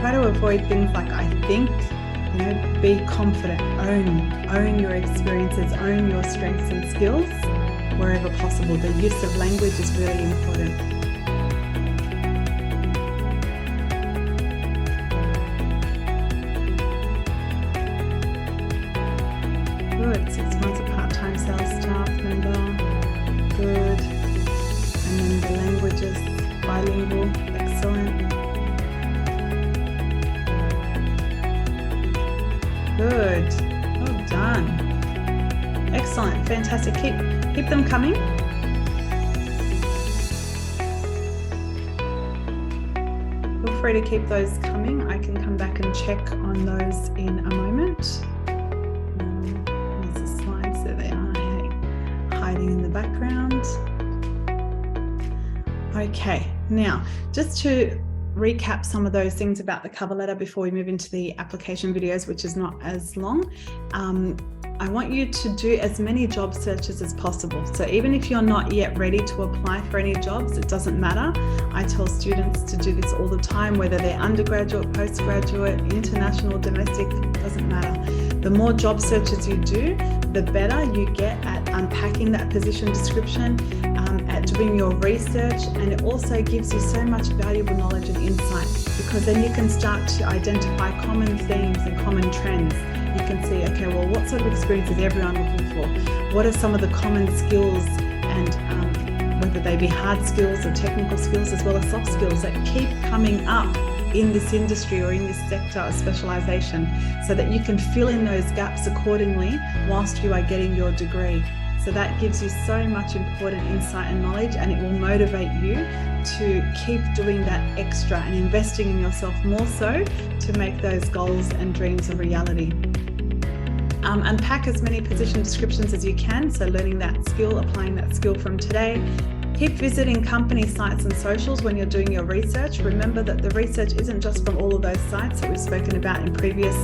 Try to avoid things like I think, be confident, own your experiences, own your strengths and skills wherever possible. The use of language is really important. Good, 6 months of part-time sales staff member, good. And then the languages, bilingual, excellent. Good. Well done. Excellent. Fantastic. Keep them coming. Feel free to keep those coming. I can come back and check on those in a moment. There's the slides. There they are, hiding in the background. Okay. Now, just to recap some of those things about the cover letter before we move into the application videos, which is not as long. I want you to do as many job searches as possible. So even if you're not yet ready to apply for any jobs, it doesn't matter. I tell students to do this all the time, whether they're undergraduate, postgraduate, international, domestic, doesn't matter. The more job searches you do, the better you get at unpacking that position description, at doing your research, and it also gives you so much valuable knowledge and insight, because then you can start to identify common themes and common trends. You can see, okay, well, what sort of experience is everyone looking for? What are some of the common skills, and whether they be hard skills or technical skills as well as soft skills that keep coming up in this industry or in this sector of specialization, so that you can fill in those gaps accordingly whilst you are getting your degree. So that gives you so much important insight and knowledge, and it will motivate you to keep doing that extra and investing in yourself more so to make those goals and dreams a reality. Unpack as many position descriptions as you can, so learning that skill, applying that skill from today. Keep visiting company sites and socials when you're doing your research. Remember that the research isn't just from all of those sites that we've spoken about in previous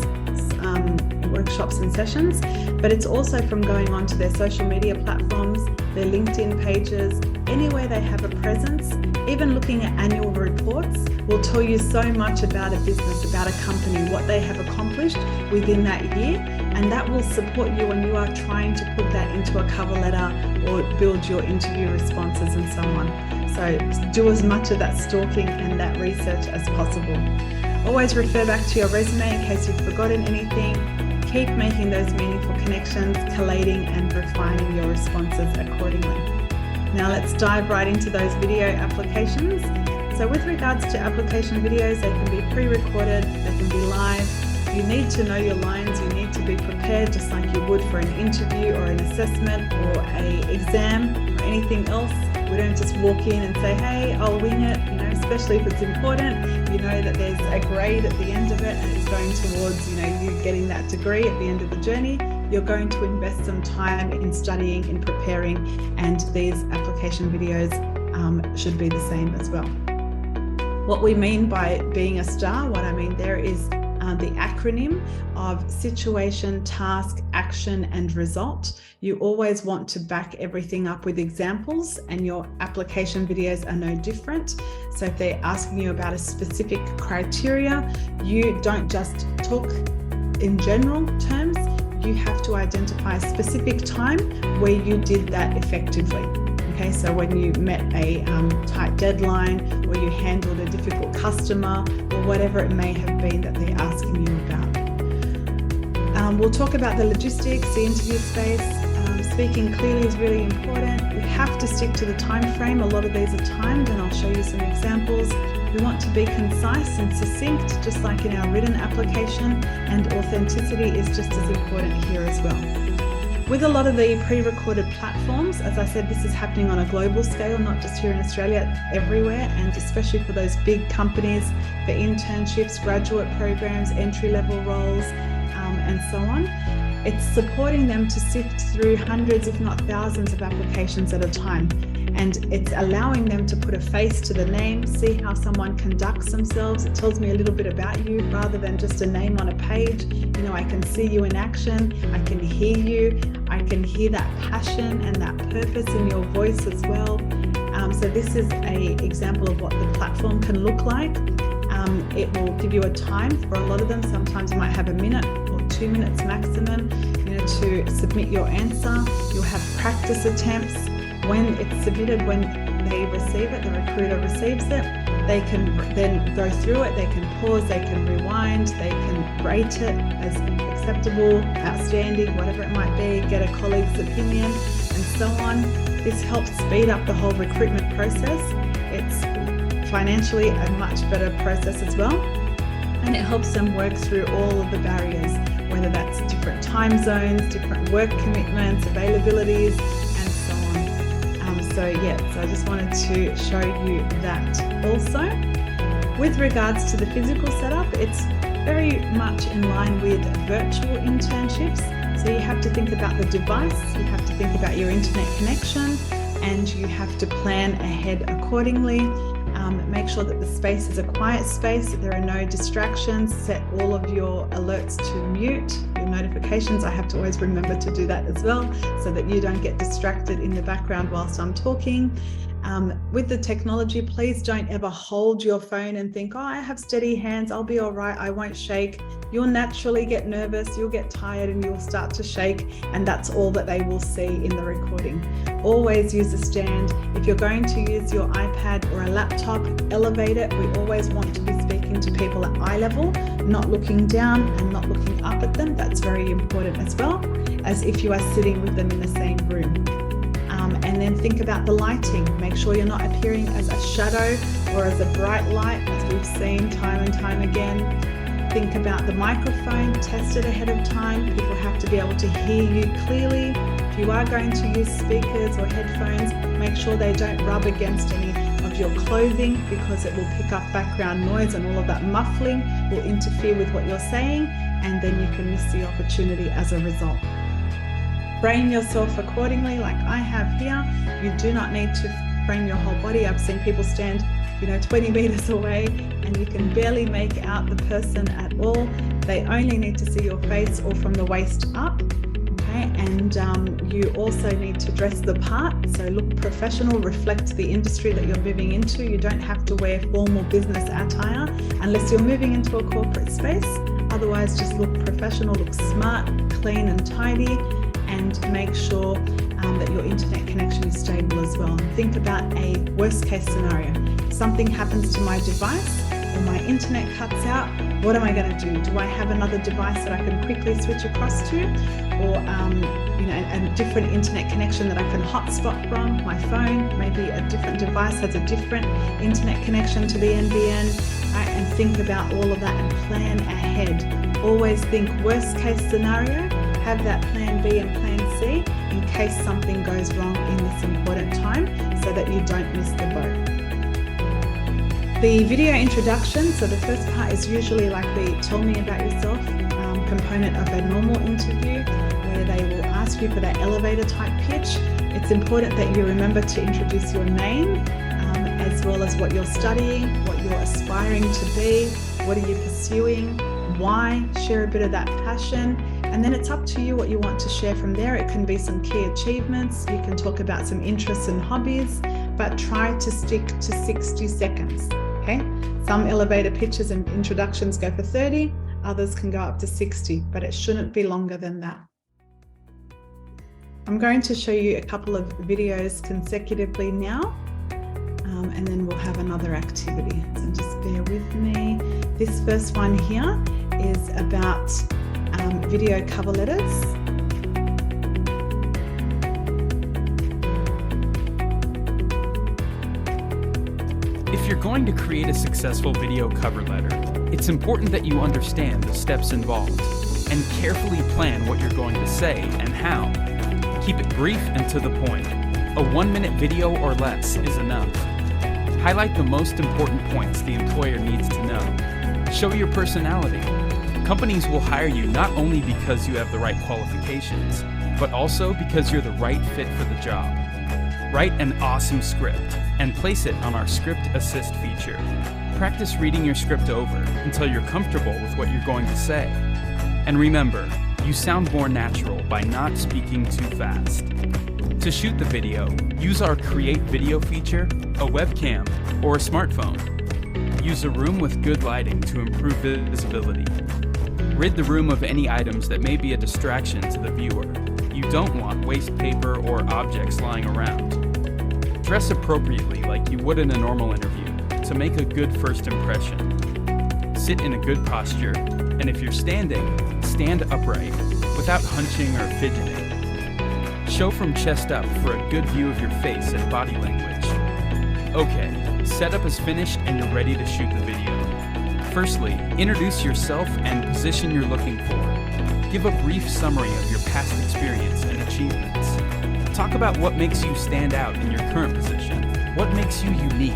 workshops and sessions, but it's also from going onto their social media platforms, their LinkedIn pages, anywhere they have a presence. Even looking at annual reports will tell you so much about a business, about a company, what they have accomplished within that year, and that will support you when you are trying to put that into a cover letter or build your interview responses and so on. So do as much of that stalking and that research as possible. Always refer back to your resume in case you've forgotten anything. Keep making those meaningful connections, collating and refining your responses accordingly. Now let's dive right into those video applications. So with regards to application videos, they can be pre-recorded, they can be live. You need to know your lines, you need to be prepared just like you would for an interview or an assessment or an exam or anything else. We don't just walk in and say, hey, I'll wing it, especially if it's important. You know that there's a grade at the end of it and it's going towards, you getting that degree at the end of the journey. You're going to invest some time in studying, in preparing, and these application videos should be the same as well. What we mean by being a star, what I mean there is the acronym of situation, task, action, and result. You always want to back everything up with examples, and your application videos are no different. So if they're asking you about a specific criteria, you don't just talk in general terms. You have to identify a specific time where you did that effectively. Okay, so when you met a tight deadline, or you handled a difficult customer, or whatever it may have been that they're asking you about. We'll talk about the logistics, the interview space. Speaking clearly is really important. We have to stick to the time frame. A lot of these are timed, and I'll show you some examples. We want to be concise and succinct, just like in our written application, and authenticity is just as important here as well. With a lot of the pre-recorded platforms, as I said, this is happening on a global scale, not just here in Australia, everywhere, and especially for those big companies, for internships, graduate programs, entry-level roles, and so on. It's supporting them to sift through hundreds, if not thousands, of applications at a time. And it's allowing them to put a face to the name, see how someone conducts themselves. It tells me a little bit about you rather than just a name on a page. I can see you in action. I can hear you. I can hear that passion and that purpose in your voice as well. So this is an example of what the platform can look like. It will give you a time for a lot of them. Sometimes you might have a minute or 2 minutes maximum, to submit your answer. You'll have practice attempts. When it's submitted, when they receive it, the recruiter receives it, they can then go through it, they can pause, they can rewind, they can rate it as acceptable, outstanding, whatever it might be, get a colleague's opinion, and so on. This helps speed up the whole recruitment process. It's financially a much better process as well, and it helps them work through all of the barriers, whether that's different time zones, different work commitments, availabilities, and so on. So I just wanted to show you that also. With regards to the physical setup, it's very much in line with virtual internships. So you have to think about the device, you have to think about your internet connection, and you have to plan ahead accordingly. Make sure that the space is a quiet space, that there are no distractions. Set all of your alerts to mute, your notifications. I have to always remember to do that as well, so that you don't get distracted in the background whilst I'm talking. With the technology, please don't ever hold your phone and think, oh, I have steady hands, I'll be all right, I won't shake. You'll naturally get nervous, you'll get tired, and you'll start to shake, and that's all that they will see in the recording. Always use a stand. If you're going to use your iPad or a laptop, elevate it. We always want to be speaking to people at eye level, not looking down and not looking up at them. That's very important as well, as if you are sitting with them in the same room. And then think about the lighting. Make sure you're not appearing as a shadow or as a bright light, as we've seen time and time again. Think about the microphone, test it ahead of time. People have to be able to hear you clearly. If you are going to use speakers or headphones, make sure they don't rub against any of your clothing, because it will pick up background noise, and all of that muffling will interfere with what you're saying, and then you can miss the opportunity as a result. Frame yourself accordingly, like I have here. You do not need to frame your whole body. I've seen people stand 20 meters away and you can barely make out the person at all. They only need to see your face or from the waist up. Okay, and you also need to dress the part, so look professional, reflect the industry that you're moving into. You don't have to wear formal business attire unless you're moving into a corporate space. Otherwise, just look professional, look smart, clean and tidy, and make sure that your internet connection is stable as well. And think about a worst case scenario. If something happens to my device or my internet cuts out, what am I going to do? Do I have another device that I can quickly switch across to, or a different internet connection that I can hotspot from my phone? Maybe a different device has a different internet connection to the NBN, right? And think about all of that and plan ahead. Always think worst case scenario, have that plan B and plan C in case something goes wrong in this important time so that you don't miss the boat. The video introduction, so the first part is usually like the tell me about yourself component of a normal interview, where they will ask you for that elevator type pitch. It's important that you remember to introduce your name as well as what you're studying, what you're aspiring to be, what are you pursuing, why, share a bit of that passion, and then it's up to you what you want to share from there. It can be some key achievements, you can talk about some interests and hobbies, but try to stick to 60 seconds. Okay, some elevator pitches and introductions go for 30, others can go up to 60, but it shouldn't be longer than that. I'm going to show you a couple of videos consecutively now, and then we'll have another activity. So just bear with me. This first one here is about video cover letters. If you're going to create a successful video cover letter, it's important that you understand the steps involved and carefully plan what you're going to say and how. Keep it brief and to the point. A 1-minute video or less is enough. Highlight the most important points the employer needs to know. Show your personality. Companies will hire you not only because you have the right qualifications, but also because you're the right fit for the job. Write an awesome script and place it on our Script Assist feature. Practice reading your script over until you're comfortable with what you're going to say. And remember, you sound more natural by not speaking too fast. To shoot the video, use our Create Video feature, a webcam, or a smartphone. Use a room with good lighting to improve visibility. Rid the room of any items that may be a distraction to the viewer. You don't want waste paper or objects lying around. Dress appropriately like you would in a normal interview to make a good first impression. Sit in a good posture, and if you're standing, stand upright without hunching or fidgeting. Show from chest up for a good view of your face and body language. Okay, setup is finished and you're ready to shoot the video. Firstly, introduce yourself and position you're looking for. Give a brief summary of your past experience and achievements. Talk about what makes you stand out in your current position, what makes you unique,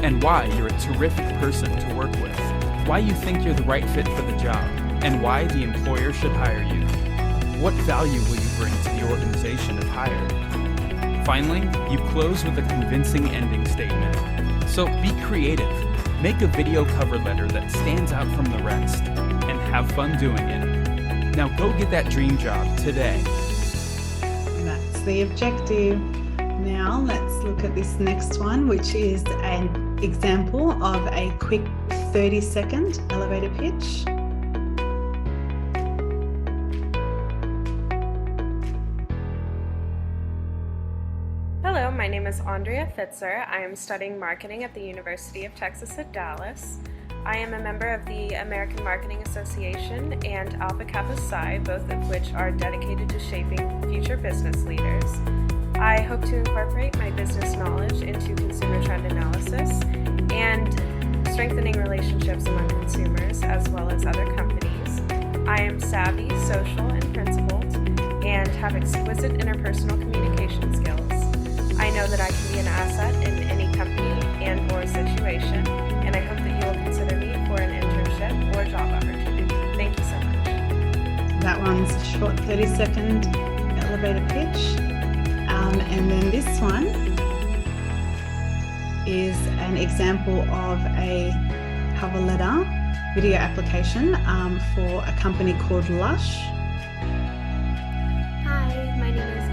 and why you're a terrific person to work with, why you think you're the right fit for the job, and why the employer should hire you. What value will you bring to the organization if hired? Finally, you close with a convincing ending statement. So be creative. Make a video cover letter that stands out from the rest, and have fun doing it. Now go get that dream job today. That's the objective. Now let's look at this next one, which is an example of a quick 30-second elevator pitch. Hello, my name is Andrea Fitzer. I am studying marketing at the University of Texas at Dallas. I am a member of the American Marketing Association and Alpha Kappa Psi, both of which are dedicated to shaping future business leaders. I hope to incorporate my business knowledge into consumer trend analysis and strengthening relationships among consumers as well as other companies. I am savvy, social, and principled, and have exquisite interpersonal communication skills. I know that I can be an asset in any company and or situation, and I hope that you will consider me for an internship or job opportunity. Thank you so much. That one's a short 30-second elevator pitch. And then this one is an example of a cover letter video application for a company called Lush. Hi, my name is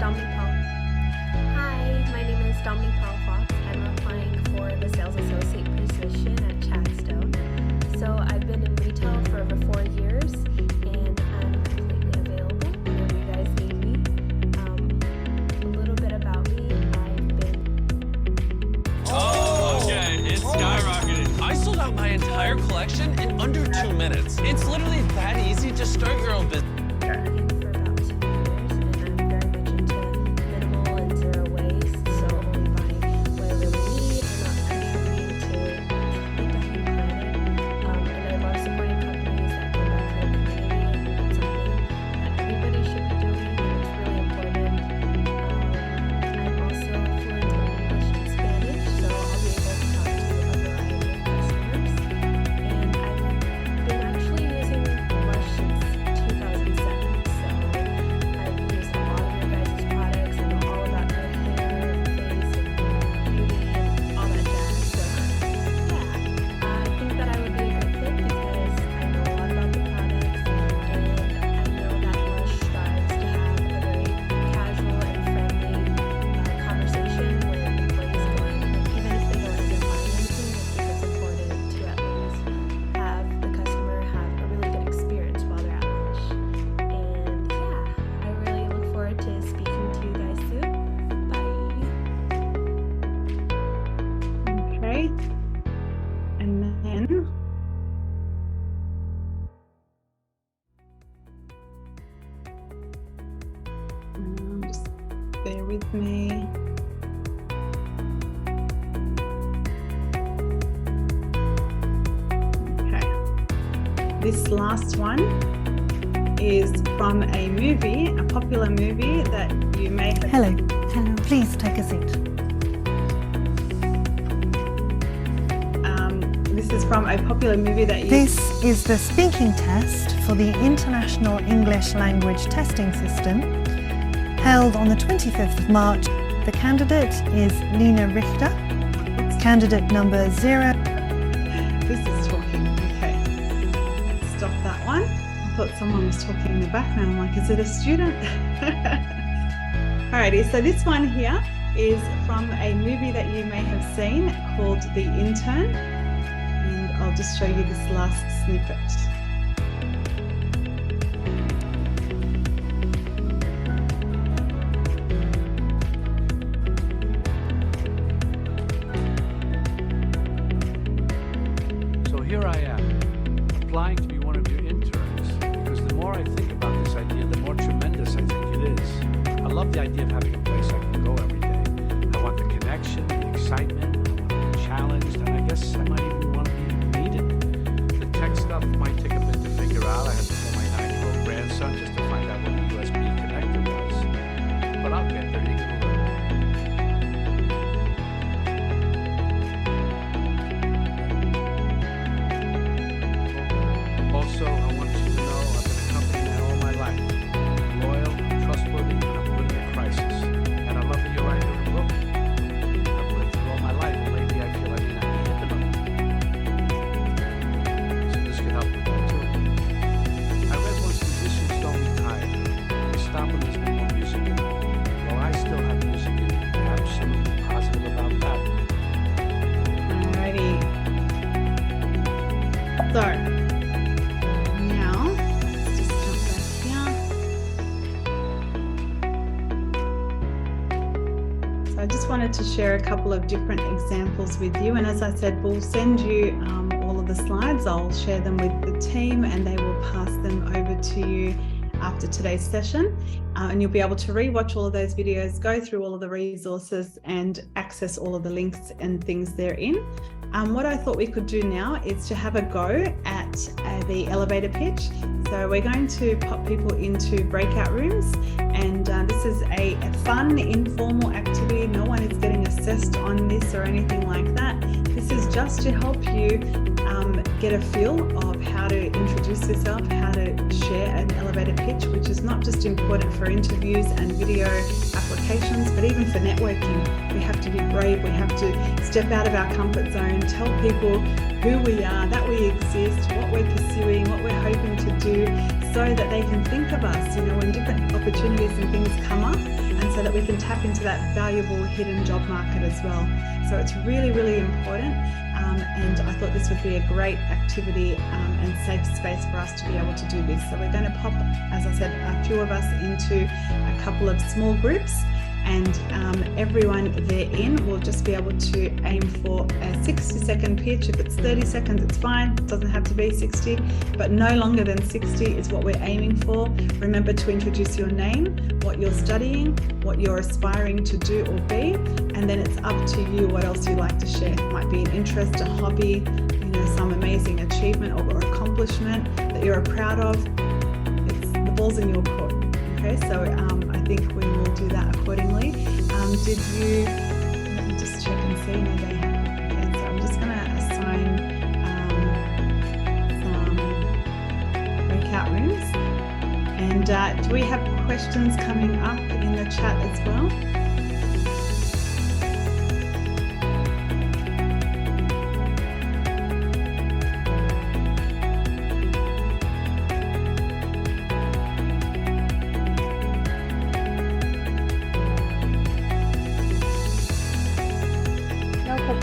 Dominique Palafox. I'm applying for the sales associate position at Chadstone. So I've been in retail for over 4 years, and I'm completely available whenever you guys need me. A little bit about me, I've been... Oh, okay, it's skyrocketed. I sold out my entire collection in under 2 minutes. minutes. It's literally that easy. Just start your own business. For about 2 years, and I'm very much into minimal and zero waste, so only buying what I really need and not contributing to the dying planet. And I love supporting companies that give back to the community, and it's something that everybody should be doing, and it's really important. I'm also fluent in English and Spanish, so I'll be able to talk to a variety of customers. And I've been actually using Rush since 2007, so I've used a lot of your guys' products. I know all about your hair, face, and beauty, and all that jazz. So yeah, I think that I would be a good fit because I know a lot about the products, and I know that Rush strives to have a very casual and friendly conversation with employees going. Even if they don't end up buying anything, I think it's important to at least have the customer have a really good experience while they're at Rush. And yeah, I really look forward to speaking to you guys soon. Bye. Okay. And then just bear with me. Okay. This last one is from a movie, a popular movie that you may have. Hello. Hello. Please take a seat. This is from a popular movie that you. This is the speaking test for the International English Language Testing System, held on the 25th of March. The candidate is Lena Richter. Candidate number 0. This is talking. Okay. Let's stop that one. I thought someone was talking in the background. I'm like, is it a student? Alrighty, so this one here is from a movie that you may have seen called The Intern. And I'll just show you this last snippet. So here I am, applying to be one of your interns, because the more I think about this idea, the more tremendous I think it is. I love the idea of having a place I can go every day. I want the connection, the excitement, I want to be challenged, and I guess I might even want to be needed. The tech stuff might take a bit to figure out. I had to call my 9-year-old grandson just to find out what the USB connector was. But I'll get there, you can learn. Also, I want you to know I've been a company man all my life. I'm loyal, I'm trustworthy, and I'm good in a crisis. And I love that you're right here in Brooklyn. I've lived through all my life, and lately I feel I may not be hip enough. So this could help with that too. I read once musicians don't retire. They stop when there's no more music in them. Well, I still have music in me. I'm absolutely positive about that. Alrighty. So now let's just jump back here. So I just wanted to share a couple of different examples with you, and as I said, we'll send you all of the slides. I'll share them with the team and they will pass them over to you after today's session, and you'll be able to re-watch all of those videos, go through all of the resources and access all of the links and things therein. What I thought we could do now is to have a go at the elevator pitch. So we're going to pop people into breakout rooms, and this is a fun, informal activity. No one is getting assessed on this or anything like that. This is just to help you get a feel of how to introduce yourself, how to share an elevator pitch, which is not just important for interviews and video applications, but even for networking. We have to be brave, we have to step out of our comfort zone, tell people who we are, that we exist, what we're pursuing, what we're hoping to do, so that they can think of us, when different opportunities and things come up, and so that we can tap into that valuable hidden job market as well. So it's really, really important. And I thought this would be a great activity and safe space for us to be able to do this. So we're going to pop, as I said, a few of us into a couple of small groups, and everyone therein will just be able to aim for a 60-second pitch. If it's 30 seconds, it's fine. It doesn't have to be 60, but no longer than 60 is what we're aiming for. Remember to introduce your name, what you're studying, what you're aspiring to do or be, and then it's up to you what else you like to share. It might be an interest, a hobby, some amazing achievement or accomplishment that you're proud of. The ball's in your court. Okay, so I think we will do that accordingly. Let me just check and see. No, they have. Okay, so I'm just going to assign some breakout rooms. And do we have questions coming up in the chat as well?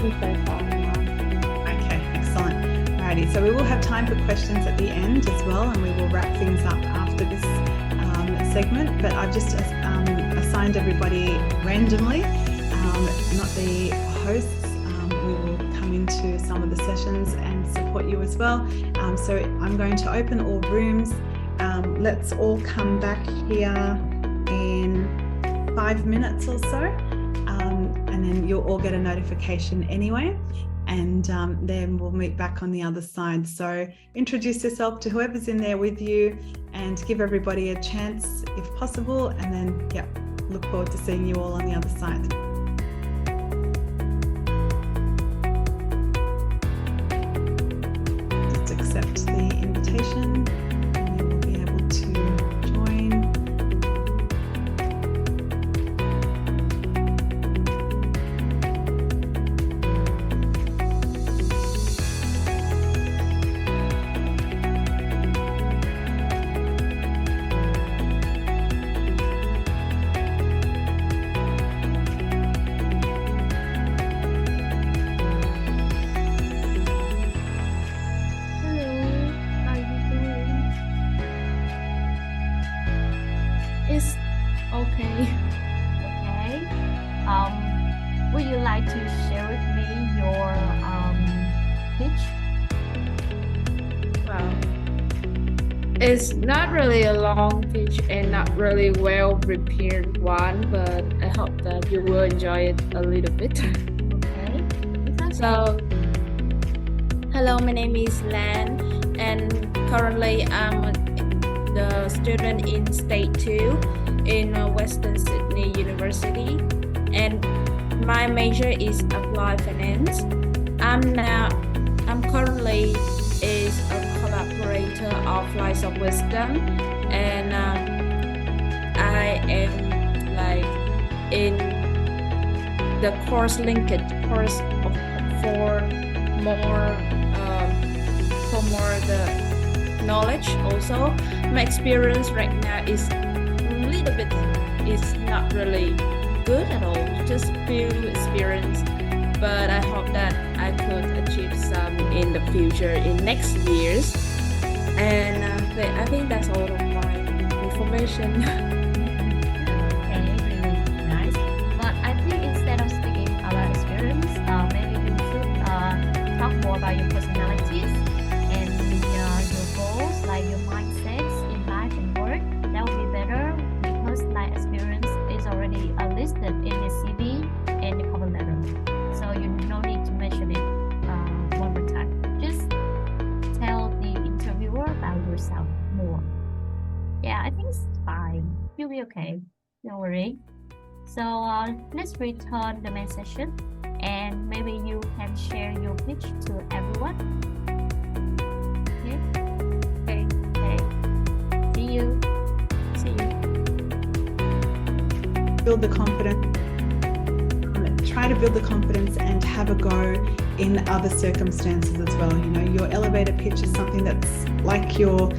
Okay, excellent. Alrighty, so we will have time for questions at the end as well, and we will wrap things up after this segment, but I've just assigned everybody randomly, not the hosts. We will come into some of the sessions and support you as well. So I'm going to open all rooms. Let's all come back here in 5 minutes or so. And then you'll all get a notification anyway, and then we'll meet back on the other side. So introduce yourself to whoever's in there with you and give everybody a chance if possible, and then look forward to seeing you all on the other side. Just accept the invitation and you will be able to join. Would you like to share with me your pitch? Well, it's not really a long pitch and not really well prepared one, but I hope that you will enjoy it a little bit. Okay. So, hello, my name is Lan, and currently I'm the student in State 2 in Western Sydney University, and my major is applied finance. I'm currently is a collaborator of Lives of Wisdom, and I am like in the course linked course for more the knowledge. Also, my experience right now is a little bit, it's not really good at all, just few experience, but I hope that I could achieve some in the future in next years, and I think that's all of my information. Okay, really nice. But I think instead of speaking about experience, maybe you should talk more about your personalities and your goals, like your mindsets in life and work. That would be better, because like experience is already listed in the CV and the cover letter, so you no need to mention it one more time. Just tell the interviewer about yourself more. Yeah, I think it's fine. You'll be okay. Don't worry. So let's return the main session, and maybe you can share your pitch to everyone. Okay. Okay. See you. Build the confidence. Try to build the confidence and have a go in other circumstances as well. Your elevator pitch is something that's like your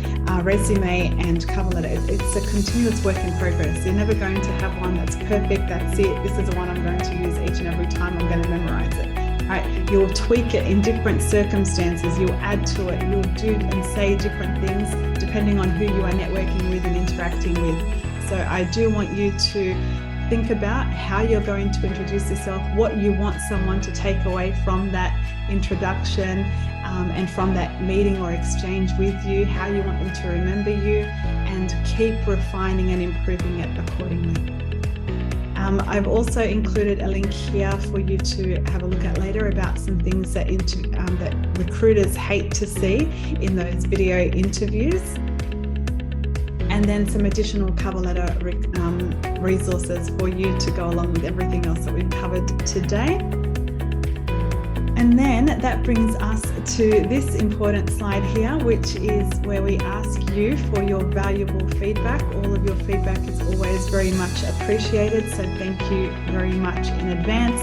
resume and cover letter. It's a continuous work in progress. You're never going to have one that's perfect. That's it. This is the one I'm going to use each and every time. I'm going to memorize it. Right? You'll tweak it in different circumstances. You'll add to it. You'll do and say different things depending on who you are networking with and interacting with. So I do want you to think about how you're going to introduce yourself, what you want someone to take away from that introduction and from that meeting or exchange with you, how you want them to remember you, and keep refining and improving it accordingly. I've also included a link here for you to have a look at later about some things that recruiters hate to see in those video interviews, and then some additional cover letter resources for you to go along with everything else that we've covered today. And then that brings us to this important slide here, which is where we ask you for your valuable feedback. All of your feedback is always very much appreciated, so thank you very much in advance.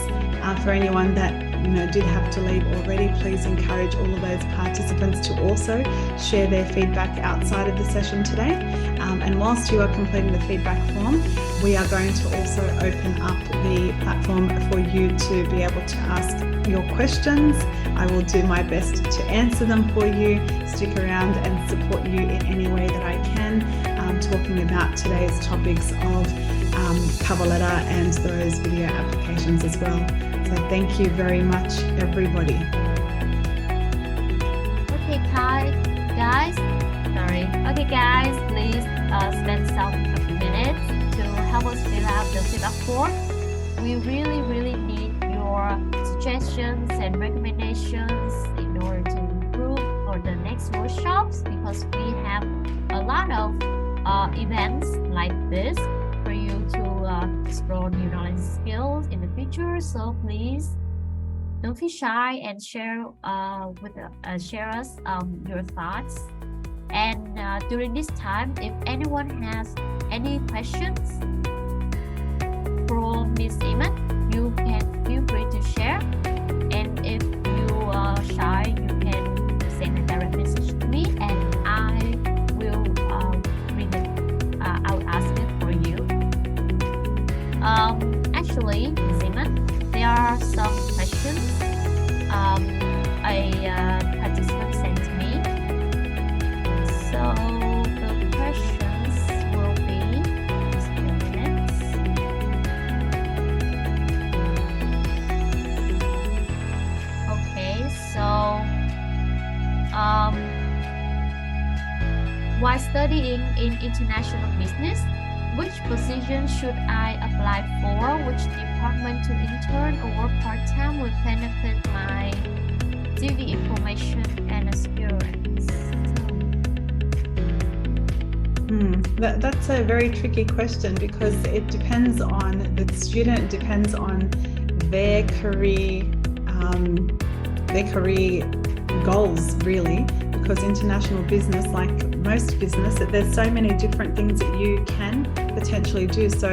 For anyone that did have to leave already, please encourage all of those participants to also share their feedback outside of the session today. And whilst you are completing the feedback form, we are going to also open up the platform for you to be able to ask your questions. I will do my best to answer them for you, stick around and support you in any way that I can, talking about today's topics of cover letter and those video applications as well. So thank you very much, everybody. Okay, guys, please spend a few minutes to help us fill out the feedback form. We really need your suggestions and recommendations in order to improve for the next workshops, because we have a lot of events like this for you to explore new knowledge skills in the future. So please don't be shy and share us your thoughts. And during this time, if anyone has any questions for Miss Iman, you can feel free to share. And if you are shy, you can send a direct message to me, and I will read it. I'll ask it for you. Actually, Miss Iman, there are some questions a participant sent me. So the questions will be just a few minutes. Okay, so while studying in international business, which position should I apply for? Which department to intern or work part-time will benefit my CV information and experience? That's a very tricky question, because it depends on the student, depends on their career goals, really. Because international business, like most business, there's so many different things that you can potentially do. So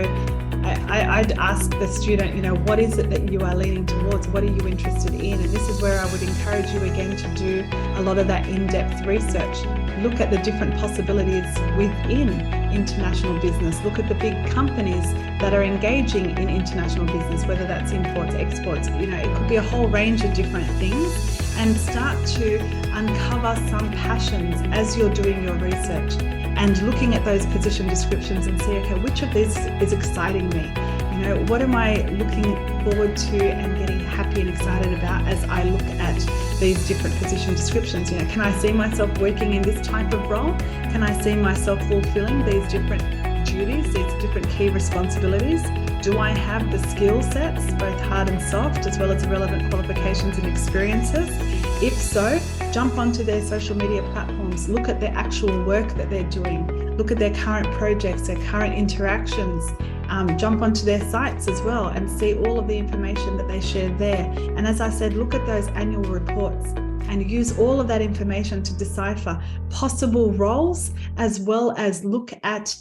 I'd ask the student, what is it that you are leaning towards? What are you interested in? And this is where I would encourage you again to do a lot of that in-depth research. Look at the different possibilities within international business. Look at the big companies that are engaging in international business, whether that's imports, exports, it could be a whole range of different things. And start to uncover some passions as you're doing your research, and looking at those position descriptions and see, okay, which of these is exciting me? What am I looking forward to and getting happy and excited about as I look at these different position descriptions? Can I see myself working in this type of role? Can I see myself fulfilling these different duties, these different key responsibilities? Do I have the skill sets, both hard and soft, as well as relevant qualifications and experiences? If so, jump onto their social media platforms, look at the actual work that they're doing, look at their current projects, their current interactions, jump onto their sites as well and see all of the information that they share there. And as I said, look at those annual reports and use all of that information to decipher possible roles, as well as looking at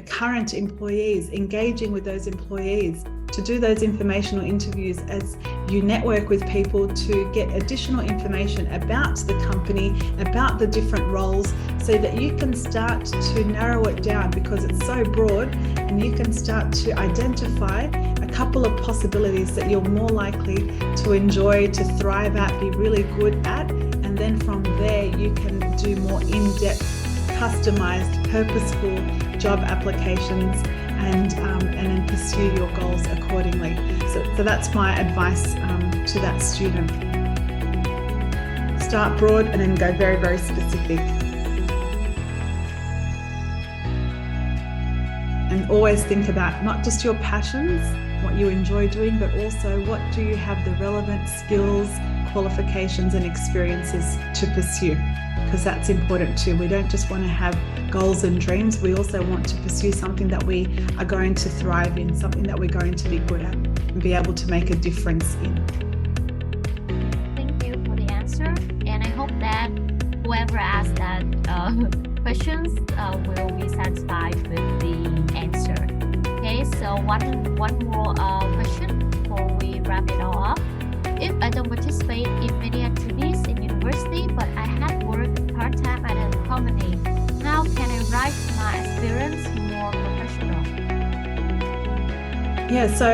current employees, engaging with those employees, to do those informational interviews as you network with people to get additional information about the company, about the different roles, so that you can start to narrow it down, because it's so broad, and you can start to identify a couple of possibilities that you're more likely to enjoy, to thrive at, be really good at, and then from there you can do more in-depth, customized, purposeful job applications and then pursue your goals accordingly. So that's my advice to that student. Start broad and then go very, very specific. And always think about not just your passions, what you enjoy doing, but also what do you have the relevant skills, qualifications and experiences to pursue, because that's important too. We don't just want to have goals and dreams, we also want to pursue something that we are going to thrive in, something that we're going to be good at and be able to make a difference in. Thank you for the answer, and I hope that whoever asked that questions will be satisfied with the answer. Okay, so one more question before we wrap it all up. If I don't participate in many activities in university, but I have worked part-time at a company, how can I write my experience more professional? Yeah, so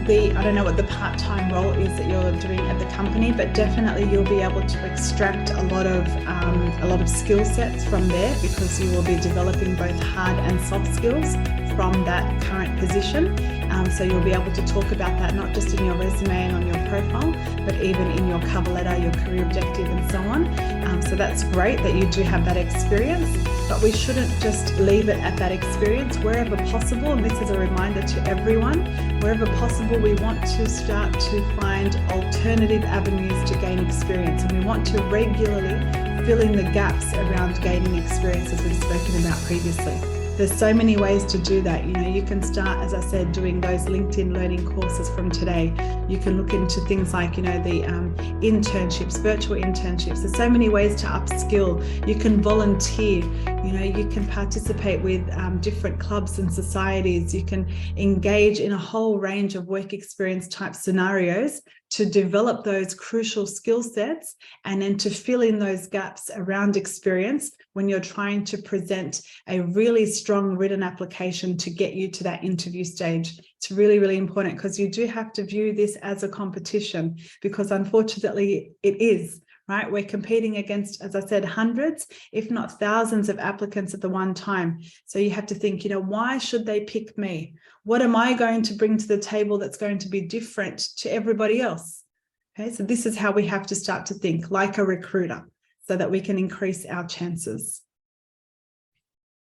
I don't know what the part-time role is that you're doing at the company, but definitely you'll be able to extract a lot of skill sets from there, because you will be developing both hard and soft skills from that current position. So you'll be able to talk about that not just in your resume and on your profile, but even in your cover letter, your career objective and so on. So that's great that you do have that experience, but we shouldn't just leave it at that experience. Wherever possible, and this is a reminder to everyone, wherever possible, we want to start to find alternative avenues to gain experience, and we want to regularly fill in the gaps around gaining experience, as we've spoken about previously. There's so many ways to do that. You know, you can start, as I said, doing those LinkedIn learning courses from today. You can look into things like, you know, the internships, virtual internships. There's so many ways to upskill. You can volunteer, you know, you can participate with different clubs and societies. You can engage in a whole range of work experience type scenarios to develop those crucial skill sets, and then to fill in those gaps around experience when you're trying to present a really strong written application to get you to that interview stage. It's really, really important, because you do have to view this as a competition, because unfortunately it is, right? We're competing against, as I said, hundreds, if not thousands of applicants at the one time. So you have to think, you know, why should they pick me? What am I going to bring to the table that's going to be different to everybody else? Okay, so this is how we have to start to think like a recruiter, so that we can increase our chances.